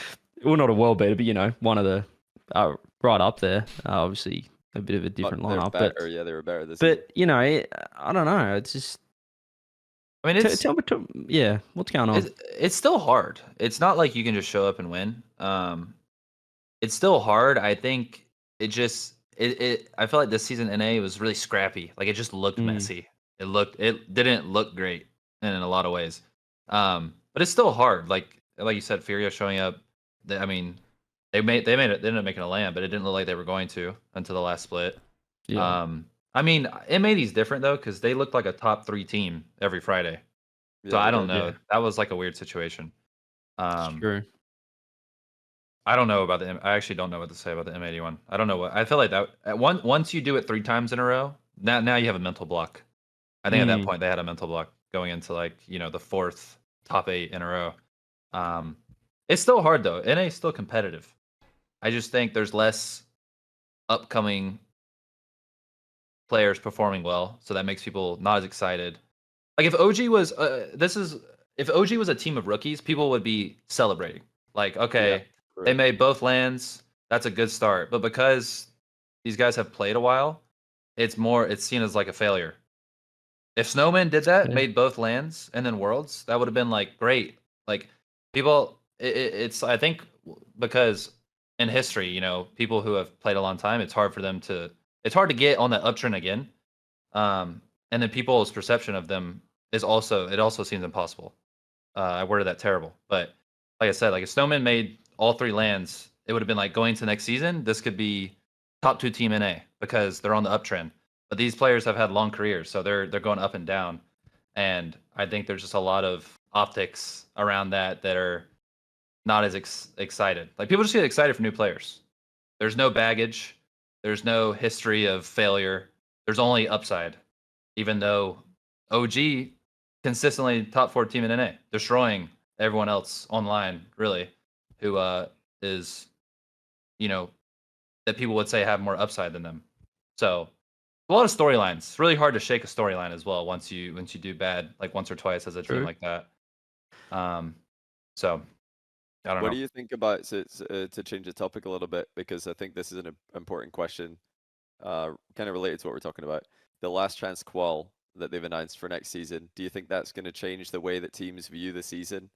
well, not a world beater, but one of the right up there. Obviously a bit of a different lineup, but yeah, they were better this season. I don't know. It's just. I mean, tell me, what's going on? It's still hard. It's not like you can just show up and win. It's still hard. I think I feel like this season NA was really scrappy. Like it just looked messy. It didn't look great in a lot of ways. But it's still hard. Like you said, Furia showing up. They ended up making a LAN, but it didn't look like they were going to until the last split. Yeah. I mean, M80 is different though because they looked like a top 3 team every Friday. So I don't know. Yeah. That was like a weird situation. Sure. I don't know about I actually don't know what to say about the M80 one. I don't know what. I feel like that once you do it 3 times in a row, now you have a mental block. I think at that point they had a mental block going into like the 4th top 8 in a row. It's still hard though. NA is still competitive. I just think there's less upcoming players performing well, so that makes people not as excited. Like if OG was if OG was a team of rookies, people would be celebrating. Like, okay, they made both LANs. That's a good start. But because these guys have played a while, it's seen as like a failure. If Snowman did that, made both LANs and then Worlds, that would have been like great. Like people, it's I think because in history, people who have played a long time, it's hard to get on that uptrend again. And then people's perception of them it also seems impossible. I worded that terrible, but like I said, like if Snowman made all 3 LANs, it would have been like going to next season. This could be top 2 team NA because they're on the uptrend. But these players have had long careers, so they're going up and down. And I think there's just a lot of optics around that are not as excited. Like people just get excited for new players. There's no baggage. There's no history of failure. There's only upside. Even though OG consistently top 4 team in NA, destroying everyone else online, really, who is, that people would say have more upside than them. So a lot of storylines. It's really hard to shake a storyline as well once you do bad like once or twice as a team like that. So I don't know. What do you think about to change the topic a little bit, because I think this is an important question, kind of related to what we're talking about. The last chance qual that they've announced for next season. Do you think that's going to change the way that teams view the season?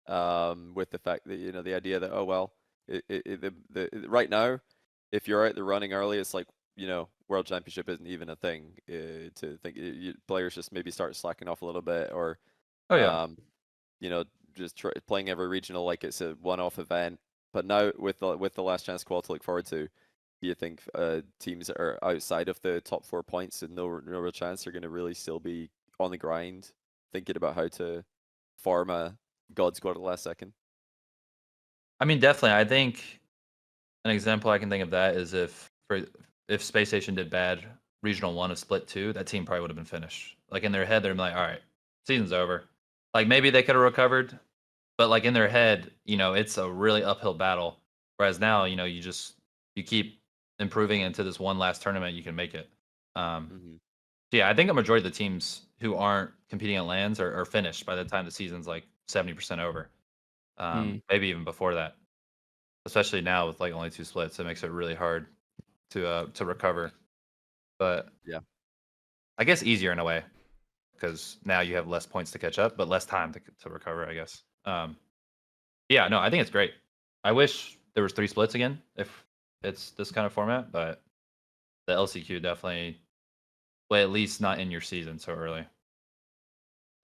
With the fact that the idea that right now, if you're out the running early, it's like World Championship isn't even a thing. To think players just maybe start slacking off a little bit, or just playing every regional like it's a one-off event. But now with the last chance qual to look forward to, do you think teams that are outside of the top 4 points and no real chance are going to really still be on the grind, thinking about how to farm a God squad at the last second? I mean, definitely. I think an example I can think of that is if Space Station did bad Regional 1 of Split 2, that team probably would have been finished. Like in their head, they're like, all right, season's over. Like maybe they could have recovered, but like in their head, it's a really uphill battle. Whereas now, you keep improving into this one last tournament, you can make it. Yeah, I think a majority of the teams who aren't competing at LANs are finished by the time the season's like 70% over. Maybe even before that. Especially now with like only 2 splits, it makes it really hard to recover. But yeah, I guess easier in a way because now you have less points to catch up, but less time to recover, I guess. Yeah, no, I think it's great. I wish there was 3 splits again if it's this kind of format, but the LCQ definitely, well, at least not in your season so early.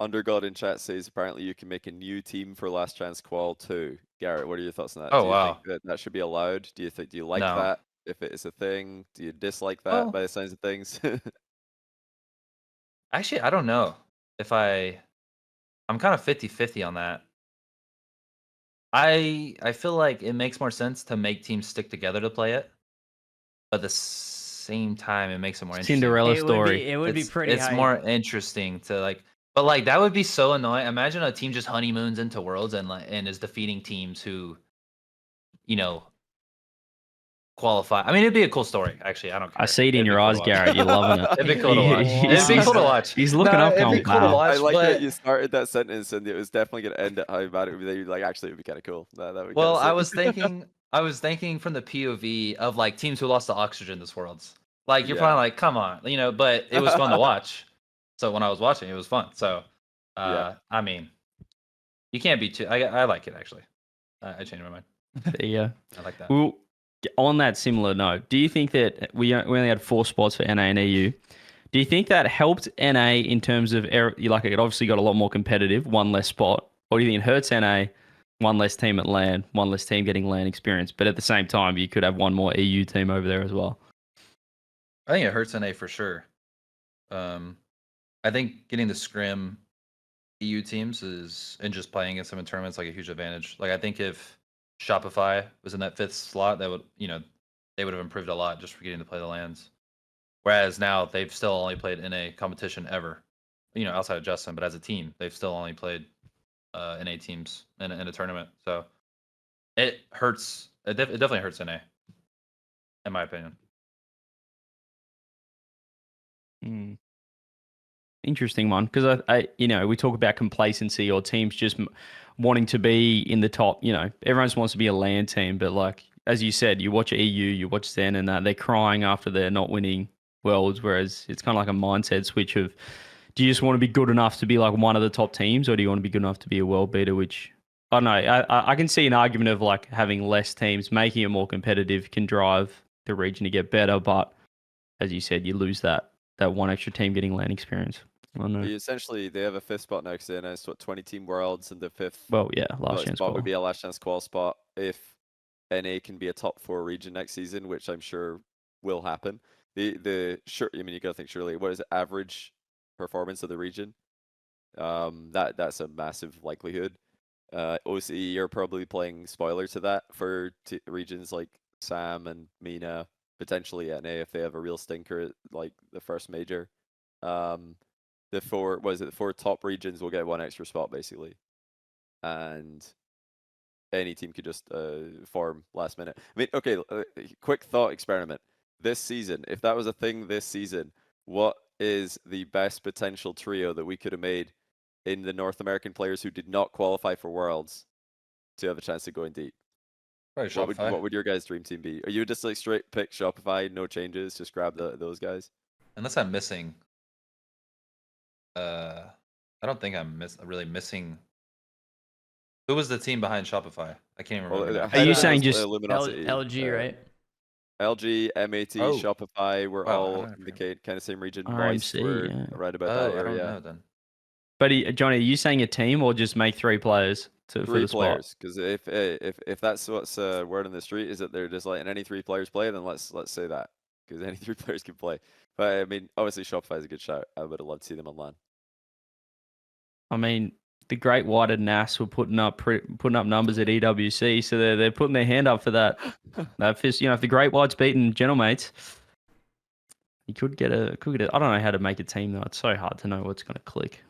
Undergod in chat says apparently you can make a new team for Last Chance Qual too. Garrett, what are your thoughts on that? Oh, do you wow. think that should be allowed? Do you like No. that if it is a thing? Do you dislike that by the sounds of things? Actually, I don't know if I'm kind of 50-50 on that. I feel like it makes more sense to make teams stick together to play it, but at the same time, it makes it more interesting. Cinderella story. It would be pretty. It's more interesting to like, but like that would be so annoying. Imagine a team just honeymoons into Worlds and is defeating teams who, qualify. I mean, it'd be a cool story. Actually, I don't care. I see it in your eyes, Garrett. You're loving it. It'd be cool to watch. It'd be cool to watch. He's looking up. It'd be cool to watch. I like but... that you started that sentence and it was definitely going to end at how bad it would be. Like, actually, it would be kind of cool. Well, I was thinking from the POV of like teams who lost to Oxygen this Worlds. Like you're probably like, come on, but it was fun to watch. So when I was watching, it was fun. So, I mean, you can't be too. I like it actually. I changed my mind. Yeah, I like that. Well, on that similar note, do you think that we only had 4 spots for NA and EU? Do you think that helped NA in terms of like it obviously got a lot more competitive, 1 less spot, or do you think it hurts NA, 1 less team at LAN, 1 less team getting LAN experience, but at the same time you could have 1 more EU team over there as well? I think it hurts NA for sure. I think getting the scrim EU teams and just playing against them in tournaments like a huge advantage. Like I think if Shopify was in that 5th slot, that would they would have improved a lot just for getting to play the LANs. Whereas now they've still only played in a competition ever, outside of Justin, but as a team, they've still only played NA teams in a tournament. So it hurts. It definitely hurts NA, in my opinion. Interesting one, because I we talk about complacency or teams just wanting to be in the top. Everyone just wants to be a LAN team, but like as you said, you watch EU, you watch Zen, and they're crying after they're not winning Worlds. Whereas it's kind of like a mindset switch of, do you just want to be good enough to be like one of the top teams, or do you want to be good enough to be a world beater? Which I don't know. I can see an argument of like having less teams, making it more competitive, can drive the region to get better, but as you said, you lose that 1 extra team getting LAN experience. Essentially, they have a 5th spot next year, and it's 20 team Worlds, and the 5th. Well, yeah, last chance spot would be a last chance qual spot if NA can be a top 4 region next season, which I'm sure will happen. Sure, I mean, you gotta think surely. What is the average performance of the region? That's a massive likelihood. OCE are probably playing spoiler to that for regions like Sam and Mina, potentially NA if they have a real stinker like the first major. The 4 top regions will get 1 extra spot basically, and any team could just form last minute. I mean, okay, quick thought experiment. This season, if that was a thing this season, what is the best potential trio that we could have made in the North American players who did not qualify for Worlds to have a chance to go in deep? Probably Shopify. What would your guys' dream team be? Are you just like straight pick Shopify, no changes, just grab those guys? Unless I'm missing I don't think I'm really missing. Who was the team behind Shopify? I can't even remember. Well, now. Are you ahead of saying us, just Illuminati? LG, right? LG, MAT, Oh. Shopify were Wow, I all don't in the remember. kind of same region. RMC, Moist were yeah. right about Oh, that I don't area. know then. But Johnny, are you saying a team or just make 3 players for Three the spot? players, because if that's what's word on the street is that they're just letting any 3 players play, then let's say that, because any 3 players can play. But I mean, obviously Shopify is a good shout. I would have loved to see them on LAN. I mean, the Great White and Nass were putting up numbers at EWC, so they're putting their hand up for that. If the Great White's beating Gentlemates, you could get a. I don't know how to make a team though. It's so hard to know what's going to click.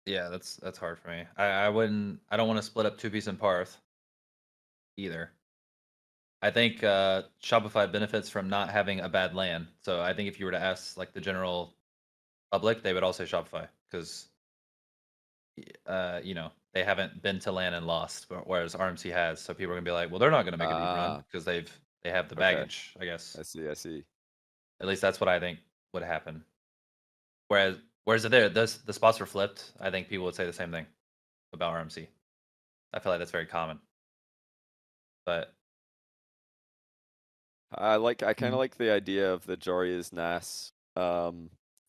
Yeah, that's hard for me. I don't want to split up 2-piece and Parth either. I think Shopify benefits from not having a bad LAN. So I think if you were to ask like the general public, they would all say Shopify because they haven't been to LAN and lost, whereas RMC has. So people are gonna be like, well, they're not gonna make a deep run because they have the baggage, I guess. I see. At least that's what I think would happen. Whereas if the spots were flipped, I think people would say the same thing about RMC. I feel like that's very common. But I kind of like the idea of the Joreuz Nass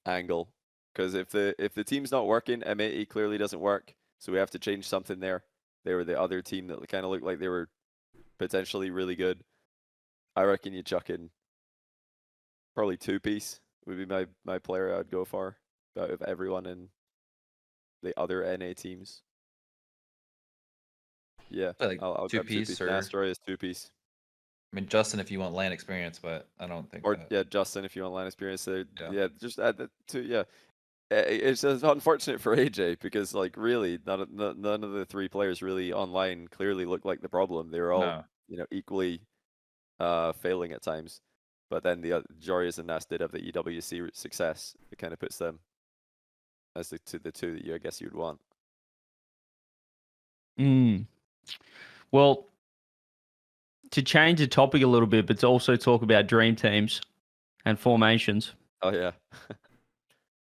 angle, because if the team's not working, MAE clearly doesn't work, so we have to change something there. They were the other team that kind of looked like they were potentially really good. I reckon you chuck in probably 2-piece would be my player I'd go for out of everyone in the other NA teams. Yeah, like I'll grab 2-piece or Nass Joreuz 2-piece. I mean, Justin, if you want LAN experience, but I don't think. Or that... Justin, if you want LAN experience, Yeah. just add that to It's just unfortunate for AJ because really none of the 3 players really online clearly looked like the problem. They were all equally failing at times, but then the Joreuz and Nass did have the EWC success. It kind of puts them as the 2 that I guess you'd want. Well, to change the topic a little bit, but to also talk about dream teams and formations. Oh yeah.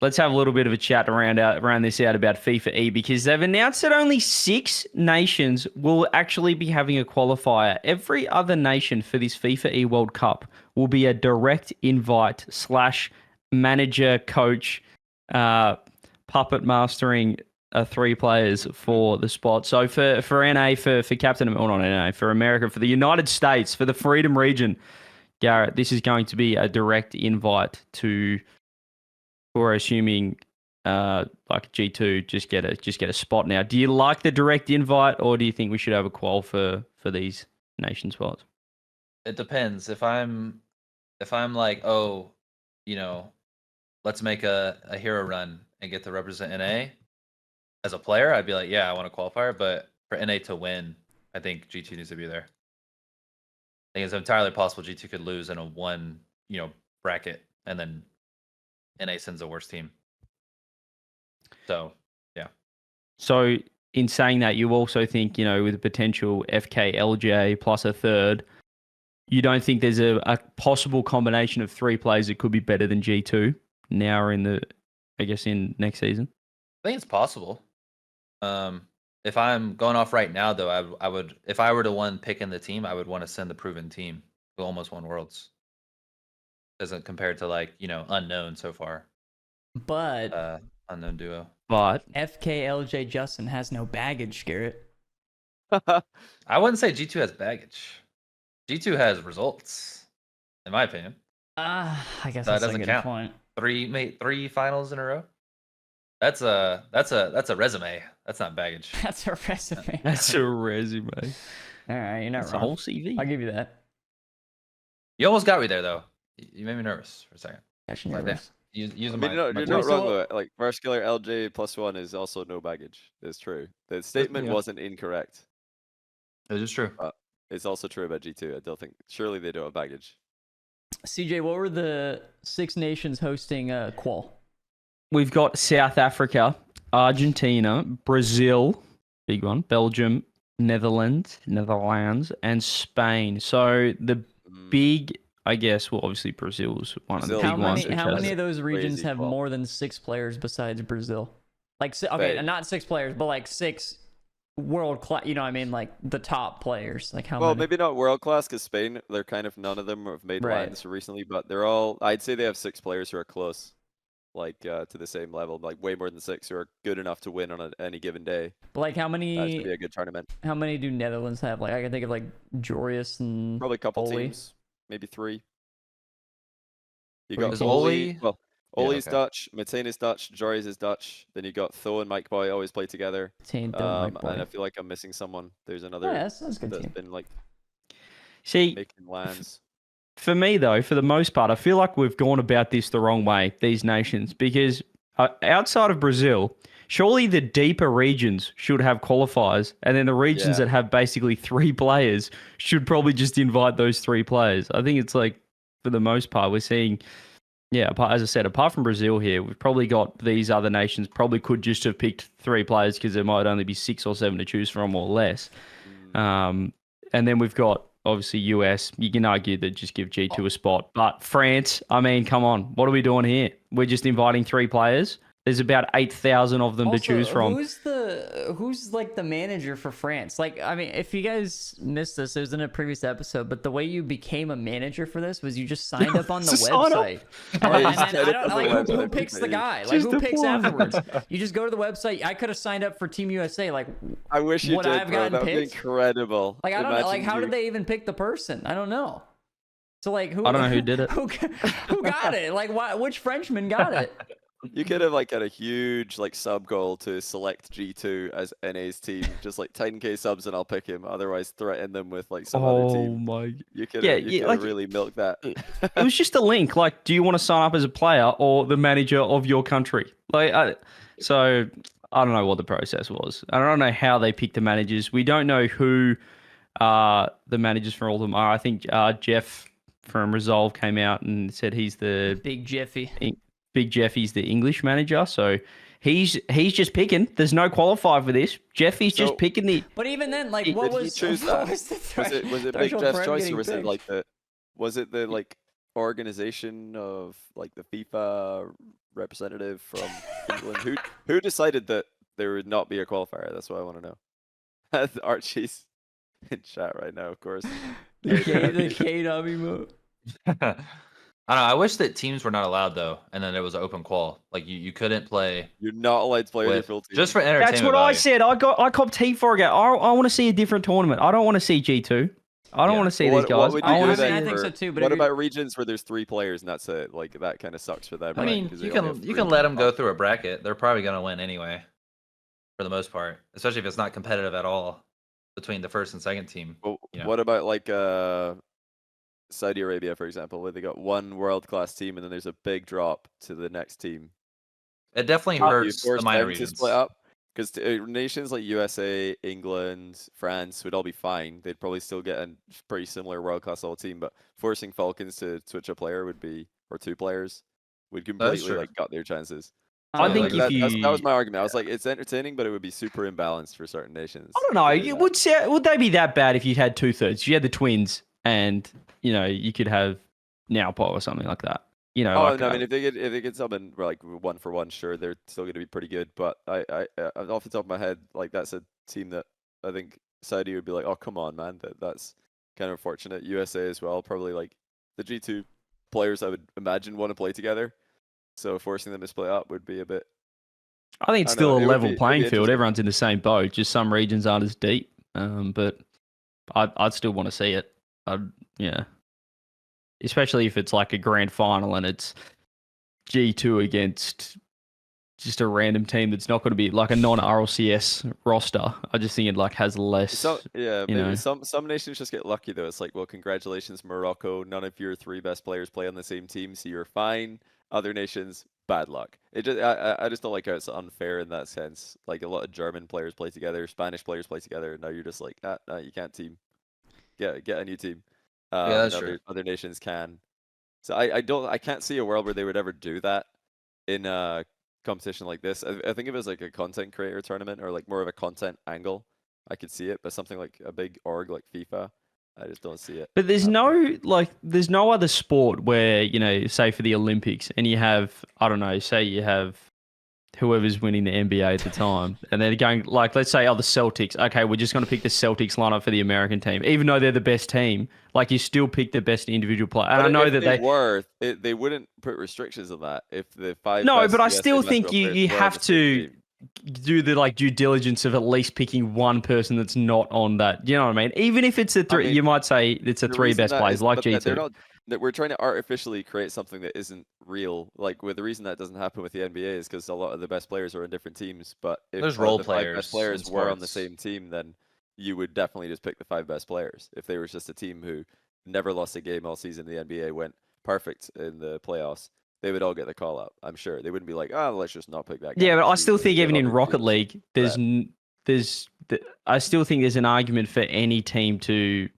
Let's have a little bit of a chat around this out about FIFAe, because they've announced that only 6 nations will actually be having a qualifier. Every other nation for this FIFAe World Cup will be a direct invite / manager, coach, puppet mastering 3 players for the spot. So for NA, for Captain, or not NA, for America, for the United States, for the Freedom Region, Garrett, this is going to be a direct invite to. We're assuming like G2 just get a spot now. Do you like the direct invite, or do you think we should have a qual for these nation spots? It depends. If I'm like, let's make a hero run and get to represent NA as a player, I'd be like, yeah, I want a qualifier. But for NA to win, I think G2 needs to be there. I think it's entirely possible G2 could lose in a 1 bracket, and then NA sends a worse team. So, yeah. So, in saying that, you also think, with a potential FKLJ plus a third, you don't think there's a possible combination of 3 players that could be better than G2 now or in next season? I think it's possible. If I'm going off right now, though, I would, if I were the one picking the team, I would want to send the proven team who almost won Worlds. Doesn't compare to unknown so far. But unknown duo. But FKLJ Justin has no baggage, Garrett. I wouldn't say G2 has baggage. G2 has results, in my opinion. I guess that that's doesn't a good count. point. 3 finals in a row. That's a resume. That's not baggage. That's a resume. That's a resume. All right, you're not That's wrong. a whole CV. I'll give you that. You almost got me there, though. You made me nervous for a second. Actually, Like nervous. Using you're my not wrong though. Like Varskiller LJ +1 is also no baggage. It's true. The statement wasn't incorrect. It is true. It's also true about G2. I don't think. Surely they don't have baggage. CJ, what were the 6 nations hosting qual? We've got South Africa, Argentina, Brazil, big one, Belgium, Netherlands, and Spain. So the big, I guess, well, obviously Brazil was one of the big ones. How many of those regions crazy have qual. more than 6 players besides Brazil? Like, okay, FIFAe. not 6 players, but like 6 world class. You know what I mean? Like the top players. Like how Well, many? maybe not world class because Spain, they're kind of none of them have made Right. lands recently, but they're all. I'd say they have 6 players who are close, like to the same level, like way more than 6 who are good enough to win on any given day. But like how That should many? be a good tournament. How many do Netherlands have? Like I can think of like Joreuz and Probably a couple Oli. teams, maybe 3. You Three got teams. Oli. Well, Yeah, Oli's okay. Dutch, Meteen is Dutch, Joreuz is Dutch. Then you got Tho and Mike Boy always play together. Team, And I feel like I'm missing someone. There's another Yeah, that's a good that's team. been like See, making lands. for me though, for the most part, I feel like we've gone about this the wrong way, these nations, because outside of Brazil, surely the deeper regions should have qualifiers, and then the regions Yeah. that have basically 3 players should probably just invite those 3 players. I think it's like, for the most part, we're seeing, as I said, apart from Brazil here, we've probably got these other nations probably could just have picked 3 players because there might only be 6 or 7 to choose from or less. And then we've got, obviously, US. You can argue that just give G2 a spot. But France, I mean, come on. What are we doing here? We're just inviting 3 players. There's about 8,000 of them to choose from. Who's like the manager for France? Like, I mean, if you guys missed this, it was in a previous episode, but the way you became a manager for this was you just signed up on the Just sign up. website. And then I don't like who picks the guy? Like who picks afterwards? You just go to the website. I could have signed up for Team USA. Like, I wish you would did, I have bro. gotten That would be picked? incredible. Like I don't know. Like Imagine how you- did they even pick the person? I don't know. So like who? I don't know who did it. Who got it? Like which Frenchman got it? You could have like had a huge like sub goal to select G2 as NA's team, just like 10k subs and I'll pick him. Otherwise, threaten them with like some other team. my. You could Yeah, have yeah, like- really milked that. It was just a link. Like, do you want to sign up as a player or the manager of your country? So I don't know what the process was. I don't know how they picked the managers. We don't know who the managers for all of them are. I think Jeff from Resolve came out and said he's the Big Jeffy. Big Jeffy's the English manager. So he's just picking. There's no qualifier for this. Jeffy's So- just picking the. But even then, like, Did what he was choose what that? was the Was it Big threshold Jeff's for him choice, getting or was it picked? like the like organization of like the FIFA representative from England? Who decided that there would not be a qualifier? That's what I want to know. Archie's in chat right now, of course. the KW move? I don't know. I wish that teams were not allowed though, and then it was an open qual. Like you couldn't play You're not allowed to play with your with full team. just for entertainment. That's what I value. said. I copped heat for it. I want to see a different tournament. I don't want to see G2. I don't Yeah. want to see Well, these what guys. would I you want do to see. then I think for- so too, but what if you're- about regions where there's 3 players and that's it? Like that kind of sucks for them. I right? mean, 'Cause they you only can have you 3 can let them go people. through a bracket. They're probably gonna win anyway, for the most part. Especially if it's not competitive at all between the first and second team. Well, you know. what about like Saudi Arabia, for example, where they got one world-class team and then there's a big drop to the next team? It definitely You hurts the force minor them to regions. split up because nations like USA, England, France would all be fine. They'd probably still get a pretty similar world-class level team, but forcing Falcons to switch a player would be, or 2 players, would completely true. like gut their chances. I So, think like, if that was you- my argument. I was like, it's entertaining, but it would be super imbalanced for certain nations. I don't know. to do It that. would they be that bad if you had 2/3? You had the twins, and you could have Naopo or something like that. Oh, like, no, I mean, if they get something like 1 for 1, sure, they're still going to be pretty good. But I off the top of my head, like that's a team that I think Saudi would be like, oh, come on, man, that's kind of unfortunate. USA as well, probably like the G2 players I would imagine want to play together. So forcing them to split up would be a bit. I think it's I don't know, still it a would level be- it'd be playing field. interesting. Everyone's in the same boat. Just some regions aren't as deep. But I'd still want to see it. Yeah. Especially if it's like a grand final and it's G2 against just a random team that's not going to be like a non-RLCS roster. I just think it like has less. So yeah, you maybe know. some nations just get lucky though. It's like, well, congratulations, Morocco. None of your 3 best players play on the same team, so you're fine. Other nations, bad luck. It just I just don't like how it's unfair in that sense. Like a lot of German players play together, Spanish players play together. Now you're just like, no, you can't team. Get a new team. that's and true. Other nations can. So I can't see a world where they would ever do that in a competition like this. I think if it was like a content creator tournament or like more of a content angle, I could see it. But something like a big org like FIFA, I just don't see it. But there's no other sport where, say for the Olympics and you have, I don't know, say you have whoever's winning the NBA at the time, and they're going like, let's say, the Celtics. Okay, we're just going to pick the Celtics lineup for the American team, even though they're the best team. Like, you still pick the best individual player. And But I know if that they wouldn't put restrictions on that if the five. No, best but I USA still think basketball players you were on have the same to team. do the due diligence of at least picking one person that's not on that. You know what I mean? Even if it's you might say it's the The three reason best that players is- like but that they're G2. not that we're trying to artificially create something that isn't real. Like, with the reason that doesn't happen with the NBA is because a lot of the best players are on different teams. But if There's all role the five players best players in were on the sports. same team, then you would definitely just pick the five best players. If they were just a team who never lost a game all season, the NBA went perfect in the playoffs, they would all get the call up. I'm sure they wouldn't be like, oh, let's just not pick that guy. Yeah, but I because still he's think good even on in other Rocket teams." League, I still think there's an argument for any team to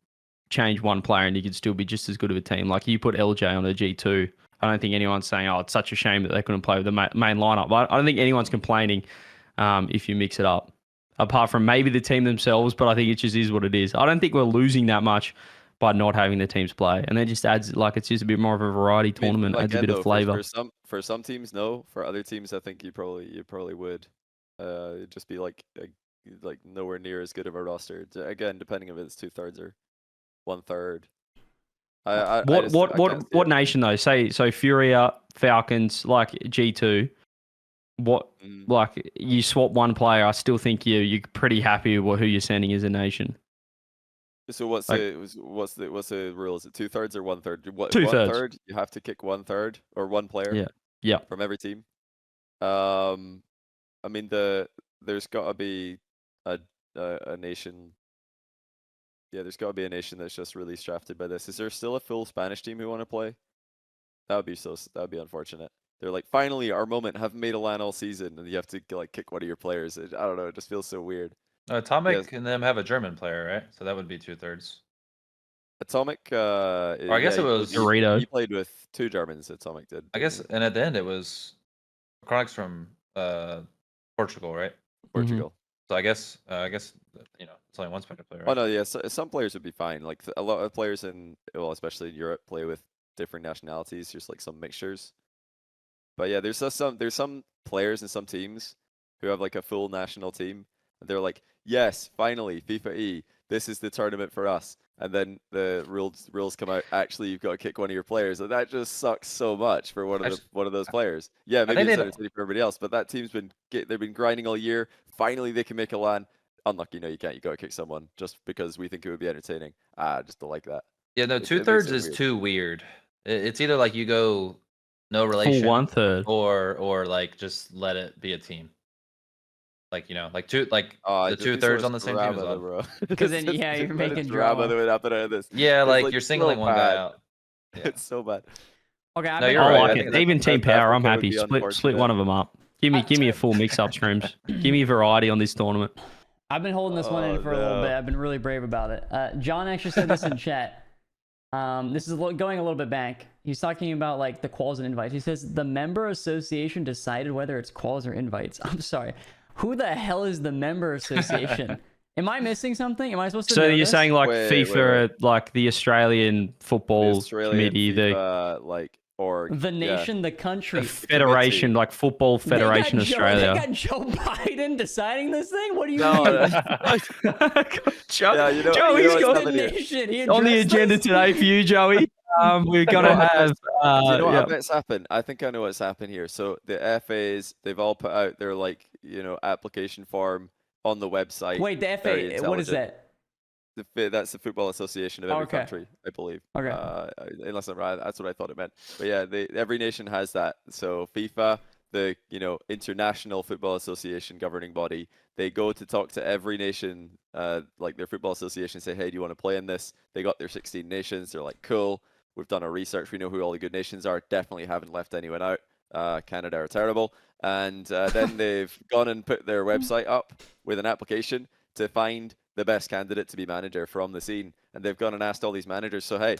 change one player and you could still be just as good of a team. Like, you put LJ on a G2. I don't think anyone's saying, oh, it's such a shame that they couldn't play with the main lineup. But I don't think anyone's complaining if you mix it up, apart from maybe the team themselves. But I think it just is what it is. I don't think we're losing that much by not having the teams play. And that just adds, like, it's just a bit more of a variety tournament, adds a bit of flavor. For some teams, no. For other teams, I think you probably would. It'd just be like nowhere near as good of a roster. Again, depending if it's 2/3 or 1/3. What nation though? Say so Furia, Falcons, like G2. Like, you swap one player, I still think you're pretty happy with who you're sending as a nation. So what's the rule? Is it 2/3 or 1/3? What, 2/3. 1/3? You have to kick 1/3 or one player. Yeah. From every team. I mean, there's got to be a nation. Yeah, there's got to be a nation that's just really shafted by this. Is there still a full Spanish team who want to play? That would be unfortunate. They're like, finally, our moment. Haven't made a LAN all season, and you have to like kick one of your players. I don't know. It just feels so weird. Atomic and them have a German player, right? So that would be 2/3. Atomic. Or I guess it was Dorito. He played with 2 Germans. Atomic did. I guess, and at the end it was Chronic's from Portugal, right? Portugal. So I guess it's only one Spanish player. Right? Oh no, yeah. Some players would be fine. Like a lot of players especially in Europe, play with different nationalities. Just like some mixtures. But yeah, there's some players in some teams who have like a full national team, and they're like, yes, finally, FIFA E, this is the tournament for us. And then the rules come out. Actually, you've got to kick one of your players, and that just sucks so much for one of those players. Yeah, maybe it's entertaining for everybody else, but that team's they've been grinding all year. Finally, they can make a LAN. Unlucky, no, you can't. You got to kick someone just because we think it would be entertaining. Just don't like that. Yeah, no, 2/3 is too weird. It's either like you go no relation, full 1/3, or like just let it be a team. Like, the 2/3 on the same team as well. Because then you're making drama. That would happen out of this. Yeah, like you're singling one guy out. Yeah. It's so bad. Okay, you're I right. like it. Even Team Power, I'm happy. Split one of them up. Give me a full mix-up streams. Give me variety on this tournament. I've been holding this one in for a little bit. I've been really brave about it. John actually said this in chat. This is going a little bit back. He's talking about like the quals and invites. He says the member association decided whether it's quals or invites. I'm sorry. Who the hell is the member association? Am I missing something? Am I supposed to? So know you're this? saying like Wait, FIFA, like the Australian football committee, the nation, the country, the federation, like Football Federation Australia. They got Joe Biden deciding this thing. What do you mean? Joey's got the nation. on the agenda today for you, Joey. We're gonna have. Do you know what what's happened? I think I know what's happened here. So the FAs, they've all put out their application form on the website. Wait, the FA, what is that? That's the Football Association of every country, I believe. Okay. Unless I'm right, that's what I thought it meant. But yeah, every nation has that. So FIFA, the International Football Association governing body, they go to talk to every nation, like their football association, say, hey, do you want to play in this? They got their 16 nations. They're like, cool. We've done our research. We know who all the good nations are. Definitely haven't left anyone out. Canada are terrible. And then they've gone and put their website up with an application to find the best candidate to be manager from the scene. And they've gone and asked all these managers, so hey,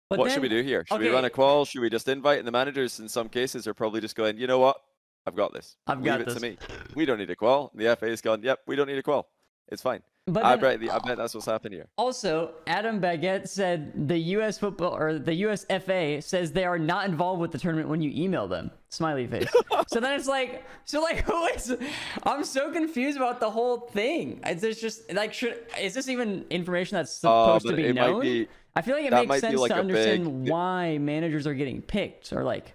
what should we do here? Should we run a qual? Should we just invite? And the managers in some cases are probably just going, you know what? I've got this. Leave it to me. We don't need a qual. And the FA's gone, yep, we don't need a qual. It's fine. But I then bet that's what's happened here. also, Adam Baguette said the U.S. football or the U.S. FA says they are not involved with the tournament when you email them. Smiley face. So then it's like, who is? I'm so confused about the whole thing. It's just like, is this even information that's supposed to be known? I feel like it makes sense to understand why managers are getting picked or like.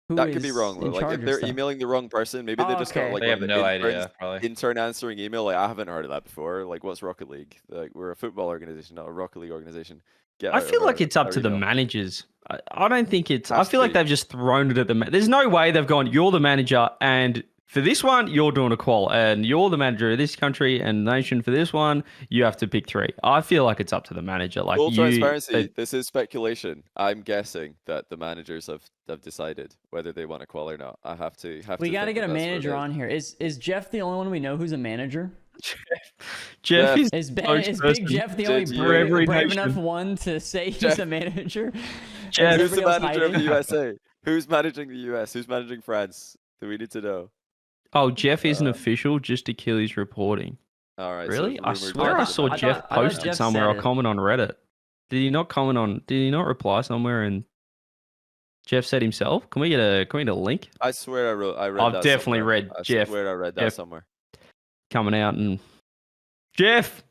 That could be wrong though. Like if they're emailing the wrong person, maybe they just got like they have no idea. Probably intern answering email. Like I haven't heard of that before. Like what's Rocket League? Like we're a football organization, not a Rocket League organization. I feel like it's up to the managers. I don't think it's. I feel like they've just thrown it at the. There's no way they've gone. You're the manager, and for this one, you're doing a qual, and you're the manager of this country and nation. For this one, you have to pick 3. I feel like it's up to the manager. Like full transparency, this is speculation. I'm guessing that the managers have decided whether they want a qual or not. I have to. We got to get a manager on here. Is Jeff the only one we know who's a manager? Jeff is Big Jeff the only brave enough one to say he's a manager? Jeff, who's the manager of the USA? Who's managing the US? Who's managing France? Do we need to know? Oh, Jeff isn't official, just Achilles reporting. All right. Really? So I swear I saw Jeff posted somewhere or comment on Reddit. Did he not comment on? Did he not reply somewhere? And Jeff said himself. Can we get a link? I swear I read. I've definitely read Jeff. I swear I read that somewhere. Coming out and Jeff,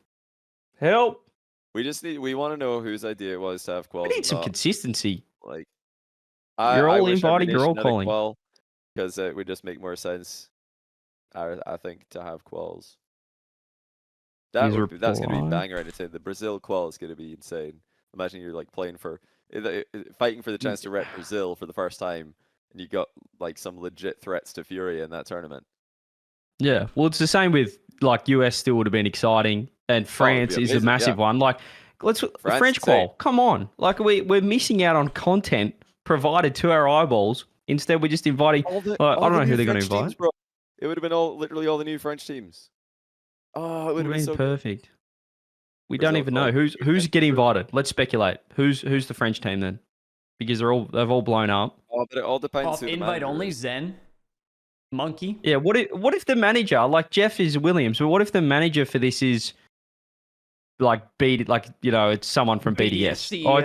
help. We want to know whose idea it was to have quals. We need some consistency. Like you're all inviting, you're all calling. Because it would just make more sense. I think to have quals. That's going to be banger entertaining. The Brazil qual is going to be insane. Imagine you're like playing fighting for the chance to rep Brazil for the first time, and you got like some legit threats to Fury in that tournament. Yeah, well, it's the same with like US. Still would have been exciting, and France is a massive one. Like, French qual. Come on, like we're missing out on content provided to our eyeballs. Instead, we're just inviting. I don't know who they're going to invite. Teams, it would have been literally all the new French teams. Oh, it would have been so perfect. We don't even know who's getting invited. Let's speculate. Who's the French team then? Because they've all blown up. Oh, but it all depends. Invite only Zen, Monkey. Yeah. What if the manager, like Jeff is Williams, but what if the manager for this is like it's someone from BDS? Or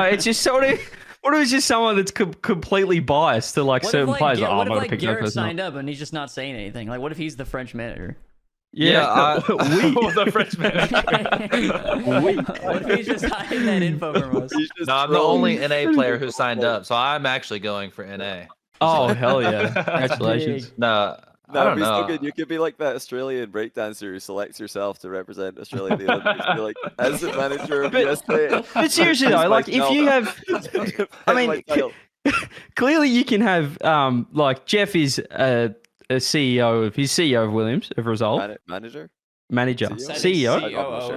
it's just sort of. What if it's just someone that's completely biased to like certain players? What if Garrett signed up and he's just not saying anything? Like, what if he's the French manager? The French manager. What if he's just hiding that info from us? No, I'm the only NA player who signed up, so I'm actually going for NA. Oh hell yeah! Congratulations. No, I don't know. So good. You could be like that Australian breakdancer who selects yourself to represent Australia at the Olympics. Be like, as the manager of USA. But seriously though, like if you have, I mean, clearly you can have, like Jeff is a CEO of Williams of Resolve. Manager, CEO.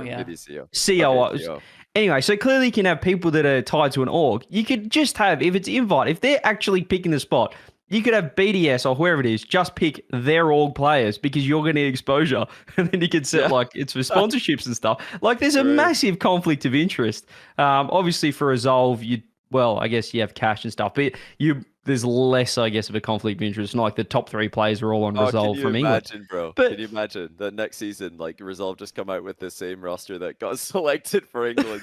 Maybe CEO. CEO. Anyway, so clearly you can have people that are tied to an org. You could just have, if it's invite, if they're actually picking the spot, you could have BDS or whoever it is just pick their org players because you're going to need exposure. And then you could set like it's for sponsorships and stuff. Like there's a massive conflict of interest. Obviously for Resolve, I guess you have cash and stuff, but there's less, I guess, of a conflict of interest. Not like the top 3 players are all on Resolve from England. Can you imagine that next season, like Resolve just come out with the same roster that got selected for England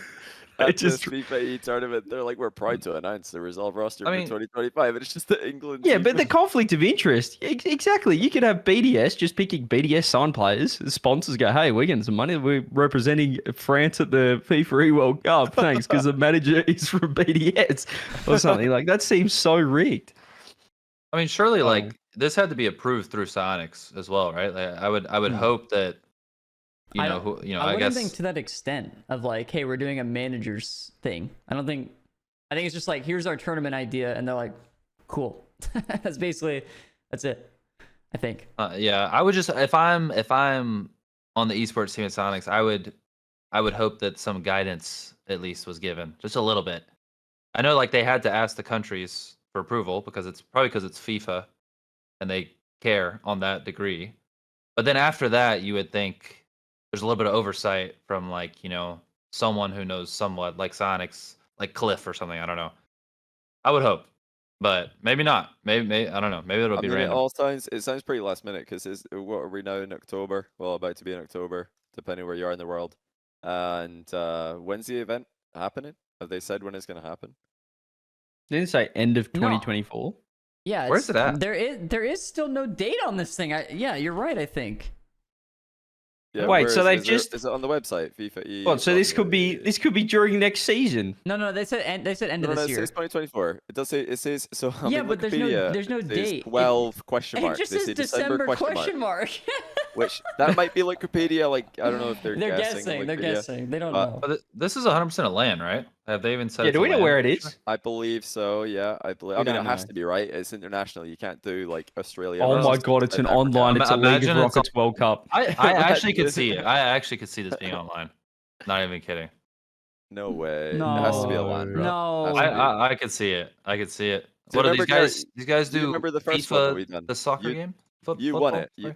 at this FIFAe tournament? They're like, we're proud to announce the Resolve roster for 2025, and it's just the England. Yeah, but the conflict of interest, exactly. You could have BDS just picking BDS signed players. The sponsors go, hey, we're getting some money. We're representing France at the FIFAe World Cup. Thanks, because the manager is from BDS or something. Like that seems so rigged. I mean, surely like this had to be approved through Sonics as well, right? Like, I would hope that. I wouldn't think to that extent of like, hey, we're doing a manager's thing. I think it's just like, here's our tournament idea, and they're like, cool. That's it. I think. I would just if I'm on the esports team at Sonics, I would hope that some guidance at least was given, just a little bit. I know like they had to ask the countries for approval because it's FIFA, and they care on that degree. But then after that, you would think there's a little bit of oversight from like, someone who knows somewhat, like Sonics, like Cliff or something. I don't know. I would hope, but maybe not. Maybe I don't know. Maybe it'll be random. It sounds pretty last minute because what are we now in October? Well, about to be in October. depending where you are in the world. And when's the event happening? Have they said when it's going to happen? Didn't say end of No. 2024. Yeah, Where's it at? There is still no date on this thing. Yeah, you're right. I think. Yeah, Wait, where so is they've is just- it on the website? FIFAe. What? So this could be during next season. No, they said end of No, this it year. says 2024. It does say it says so. I Yeah, mean, but there's no Wikipedia date. 12 question It mark. just They says say December question mark. mark. Which that might be Wikipedia. Like I don't know if they're guessing. They're Wikipedia. guessing. They don't But- know. But this is 100% a LAN, right? Have they even said? Yeah, it's do a we know LAN where it location? is? I believe so. Yeah, I believe. We I mean, it don't has know. to be right. It's international. You can't do like Australia. Oh my versus god, it's South an Africa. online. It's a League Imagine of it's Rockets World Cup. I actually could Imagine. see it. I actually could see this being online. Not even kidding. No way. No. It has to be a LAN, bro. No. Has to be. I could see it. I could see it. Do you What are these remember, Garrett, guys? These guys do you do remember the first one that FIFA, we done? the soccer You- game. You won Football? it. You...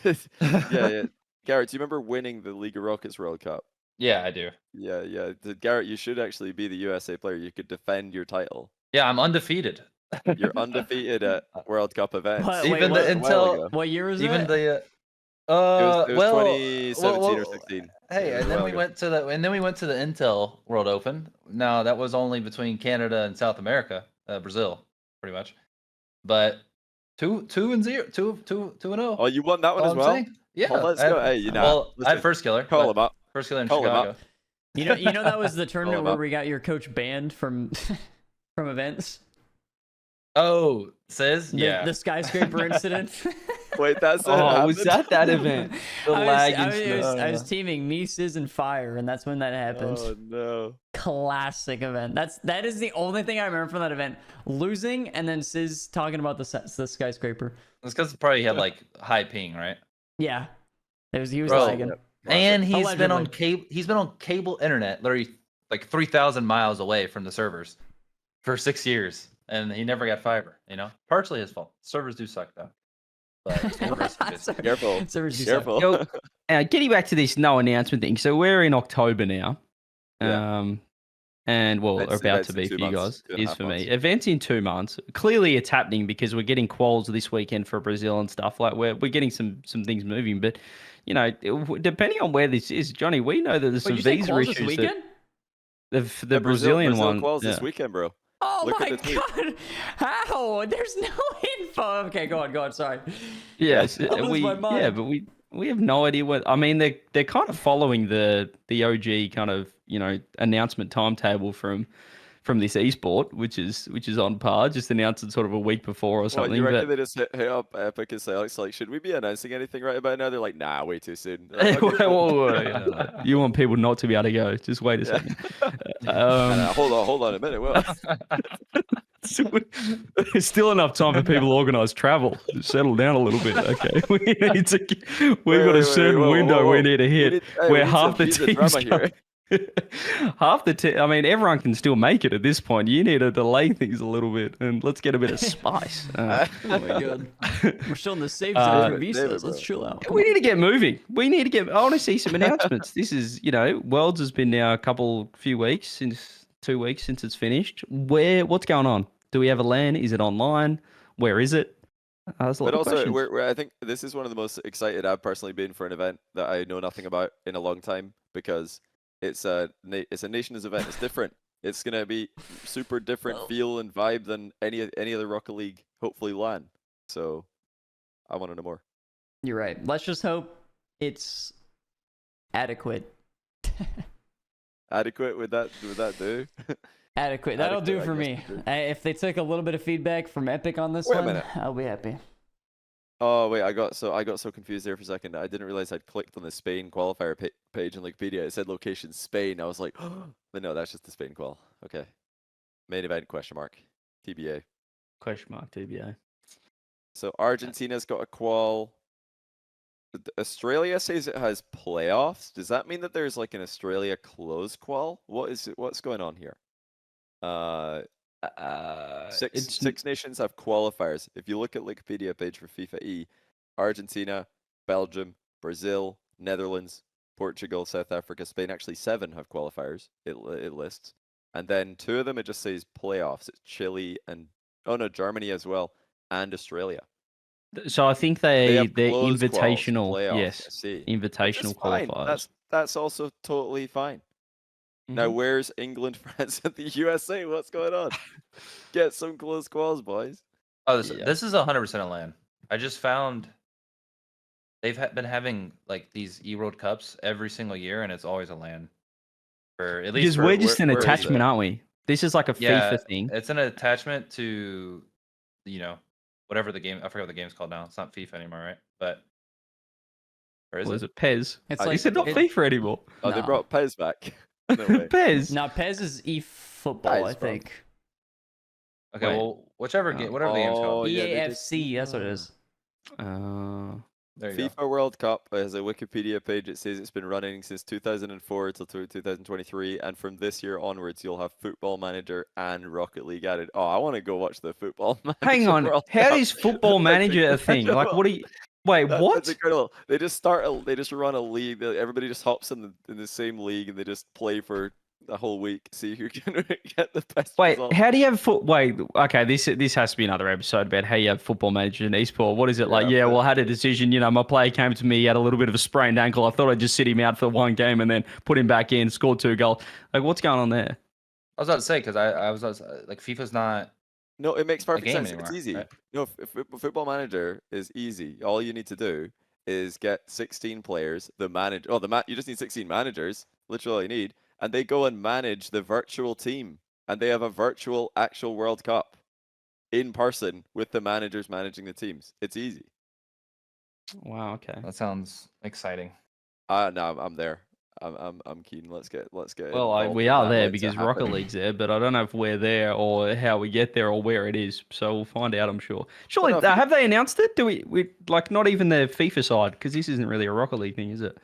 Sorry. yeah. Garrett, do you remember winning the League of Rockets World Cup? Yeah, I do. Yeah. Garrett, you should actually be the USA player. You could defend your title. Yeah, I'm undefeated. You're undefeated at World Cup events. What, Even wait, the what- A while intel, ago. What year was even it? the It was well, 2017 or 16. Hey, Yeah, and a then while we ago. went to the Intel World Open. Now that was only between Canada and South America, Brazil, pretty much. But 2-0, 2-0. Oh, you won that one All as I'm well? saying. Yeah. Well, let's I had- go. Hey, Well, I listen, had first killer. call but him up. First killer in Call him up. Chicago. You know that was the tournament him where up. we got your coach banned from from events. Oh, says The skyscraper incident. Wait, that's Oh, was that event? The lag and I was stuff. teaming me, Sizz, and Fire, and that's when that happened. Oh no. Classic event. That is the only thing I remember from that event. Losing and then Sizz talking about the skyscraper. It's because probably he had like high ping, right? Yeah, he was Bro, lagging. And he's been on Allegedly. cable. He's been on cable internet, literally like 3,000 miles away from the servers for 6 years, and he never got fiber. You know, partially his fault. Servers do suck though. But the rest of it- Careful. Servers do suck. Careful. Yo, getting back to this no announcement thing. So we're in October now. Yeah. And well, Events- about events to in be 2 for you months, guys, 2.5 is for me. months. Events in 2 months. Clearly, it's happening because we're getting quals this weekend for Brazil and stuff. Like we're getting some things moving. But you know, depending on where this is, Johnny, we know that there's some Wait, you say visa quals this issues. weekend? The Brazilian Brazil one. quals yeah. this weekend, bro. Oh Look at my the tweet. god! How? There's no info. Okay, go on. Sorry. Yes, I lose my mind. yeah, but we have no idea what. I mean, they're kind of following the OG kind of announcement timetable from this esport, which is on par. Just announced it sort of a week before or What, something. you reckon But they just hit up Epic and Alex like, should we be announcing anything right about now? They're like, nah, way too soon. Like, okay, cool. Whoa, you want people not to be able to go? Just wait a Yeah. second. Hold on a minute. Well, There's still enough time for people to organise travel. Settle down a little bit, okay? We've got a certain window we need to hit where half the teams here. I mean, everyone can still make it at this point. You need to delay things a little bit and let's get a bit of spice. Oh my god. We're still in the safe Uh, zone for visas. David, Let's bro. chill out. We need to get moving. I want to see some announcements. This is, Worlds has been now few weeks, since 2 weeks since it's finished. What's going on? Do we have a LAN? Is it online? Where is it? There's a lot But of also, questions. I think this is one of the most excited I've personally been for an event that I know nothing about in a long time because it's a nations event. It's different. It's gonna be super different Well- feel and vibe than any other Rocket League. Hopefully, LAN. So, I want to know more. You're right. Let's just hope it's adequate. Adequate? Would that do? Adequate. That'll do Adequate, for I me. guess would do. If they took a little bit of feedback from Epic on this Wait a one, minute. I'll be happy. Oh wait, I got so confused there for a second. I didn't realize I'd clicked on the Spain qualifier page in Wikipedia. It said location Spain. I was like, oh, but no, that's just the Spain qual. Okay. Main event ? TBA. Question mark, TBA. So Argentina's got a qual. Australia says it has playoffs. Does that mean that there's like an Australia close qual? What's going on here? Six nations have qualifiers. If you look at Wikipedia page for FIFAe, Argentina, Belgium, Brazil, Netherlands, Portugal, South Africa, Spain. Actually, 7 have qualifiers. It lists, and then 2 of them it just says playoffs. It's Chile and Germany as well, and Australia. So I think They have they're closed quals, invitational. playoffs, Yes, I see. Which is invitational fine. qualifiers. That's also totally fine. Now, where's England, France, and the USA? What's going on? Get some close quals, boys. Oh, this is 100% a LAN. I just found they've been having like these World Cups every single year, and it's always a LAN. For at least Because we're just an where is attachment, it? aren't we? This is like a FIFA thing. It's an attachment to, whatever the game. I forget what the game's called now. It's not FIFA anymore, right? But or is it PES? It's You like said not FIFA anymore. Oh, they No. brought PES back. No way. PES. No, PES is eFootball, Nice, I bro. think. Okay, Wait. well, whatever the game's called. yeah, they did- EAFC, that's what it is. There you go. FIFA World Cup has a Wikipedia page. It says it's been running since 2004 till 2023, and from this year onwards, you'll have Football Manager and Rocket League added. Oh, I want to go watch the Football Manager. Hang on. World How Cup. is Football That's Manager a thing? Like, what are you? Wait, That's what? incredible. They just they just run a league. Everybody just hops in the same league, and they just play for a whole week. See who can get the best Wait, results. how do you have Wait, okay, this has to be another episode about how you have Football Manager and esport. What is it like? Yeah, Yeah, but- well, I had a decision. My player came to me, he had a little bit of a sprained ankle. I thought I'd just sit him out for one game and then put him back in, scored 2 goals. Like, what's going on there? I was about to say because I was like FIFA's not. No, it makes perfect game sense. anymore, It's easy. right? No, Football Manager is easy. All you need to do is get 16 players. You just need 16 managers. Literally all you need. And they go and manage the virtual team. And they have a virtual actual World Cup in person with the managers managing the teams. It's easy. Wow, okay. That sounds exciting. No, I'm there. I'm keen. Let's get. Well, involved we in are that there when it because happens. Rocket League's there, but I don't know if we're there or how we get there or where it is. So we'll find out, I'm sure. Surely, Well, no, if you- have they announced it? Do we like not even the FIFA side? Because this isn't really a Rocket League thing, is it?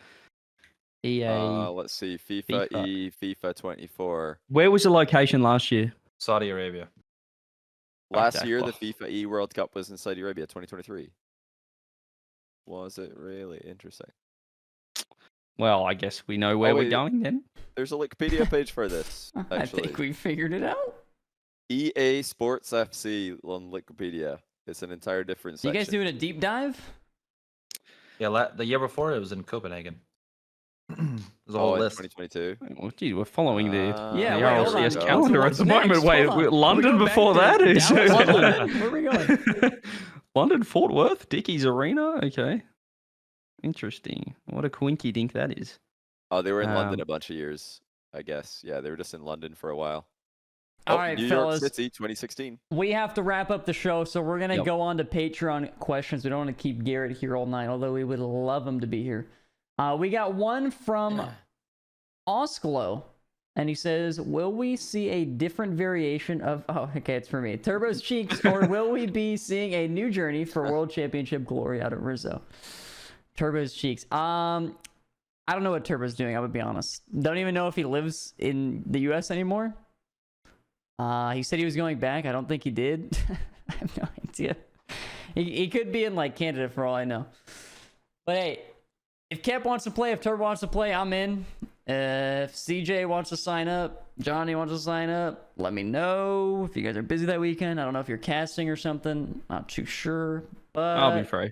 EA. Let's see. FIFA FIFA. E, FIFA 24. Where was the location last year? Saudi Arabia. Last Okay, year, well. the FIFA E World Cup was in Saudi Arabia, 2023. Was it really interesting? Well, I guess we know where we're wait. going then. There's a Wikipedia page for this. I Actually, think we figured it out. EA Sports FC on Wikipedia. It's an entire different You section. guys doing a deep dive? Yeah, the year before it was in Copenhagen. There's a whole in list. 2022. Well, gee, we're following the Yeah, the wait, hold on. RLCS Go. calendar at What's the next? moment. Wait, Hold on. London We go before back that to is Dallas, London? Where are we going? London, Fort Worth, Dickies Arena. Okay, interesting. What a quinky dink that is. Oh, they were in London Um, a bunch of years, I guess. Yeah, they were just in London for a while. All right, New fellas. York City, 2016. We have to wrap up the show, so we're gonna Yep. go on to Patreon questions. We don't want to keep Garrett here all night, although we would love him to be here. We got one from Osklo, and he says, "Will we see a different variation of?" Oh, okay, it's for me. Turbo's cheeks, or will we be seeing a new journey for World Championship glory out of Rizzo? Turbo's cheeks. I don't know what Turbo's doing. I would be honest. Don't even know if he lives in the U.S. anymore. He said he was going back. I don't think he did. I have no idea. He could be in like Canada for all I know. But hey, if Kep wants to play, if Turbo wants to play, I'm in. If CJ wants to sign up, Johnny wants to sign up, let me know. If you guys are busy that weekend, I don't know if you're casting or something. Not too sure, but I'll be free.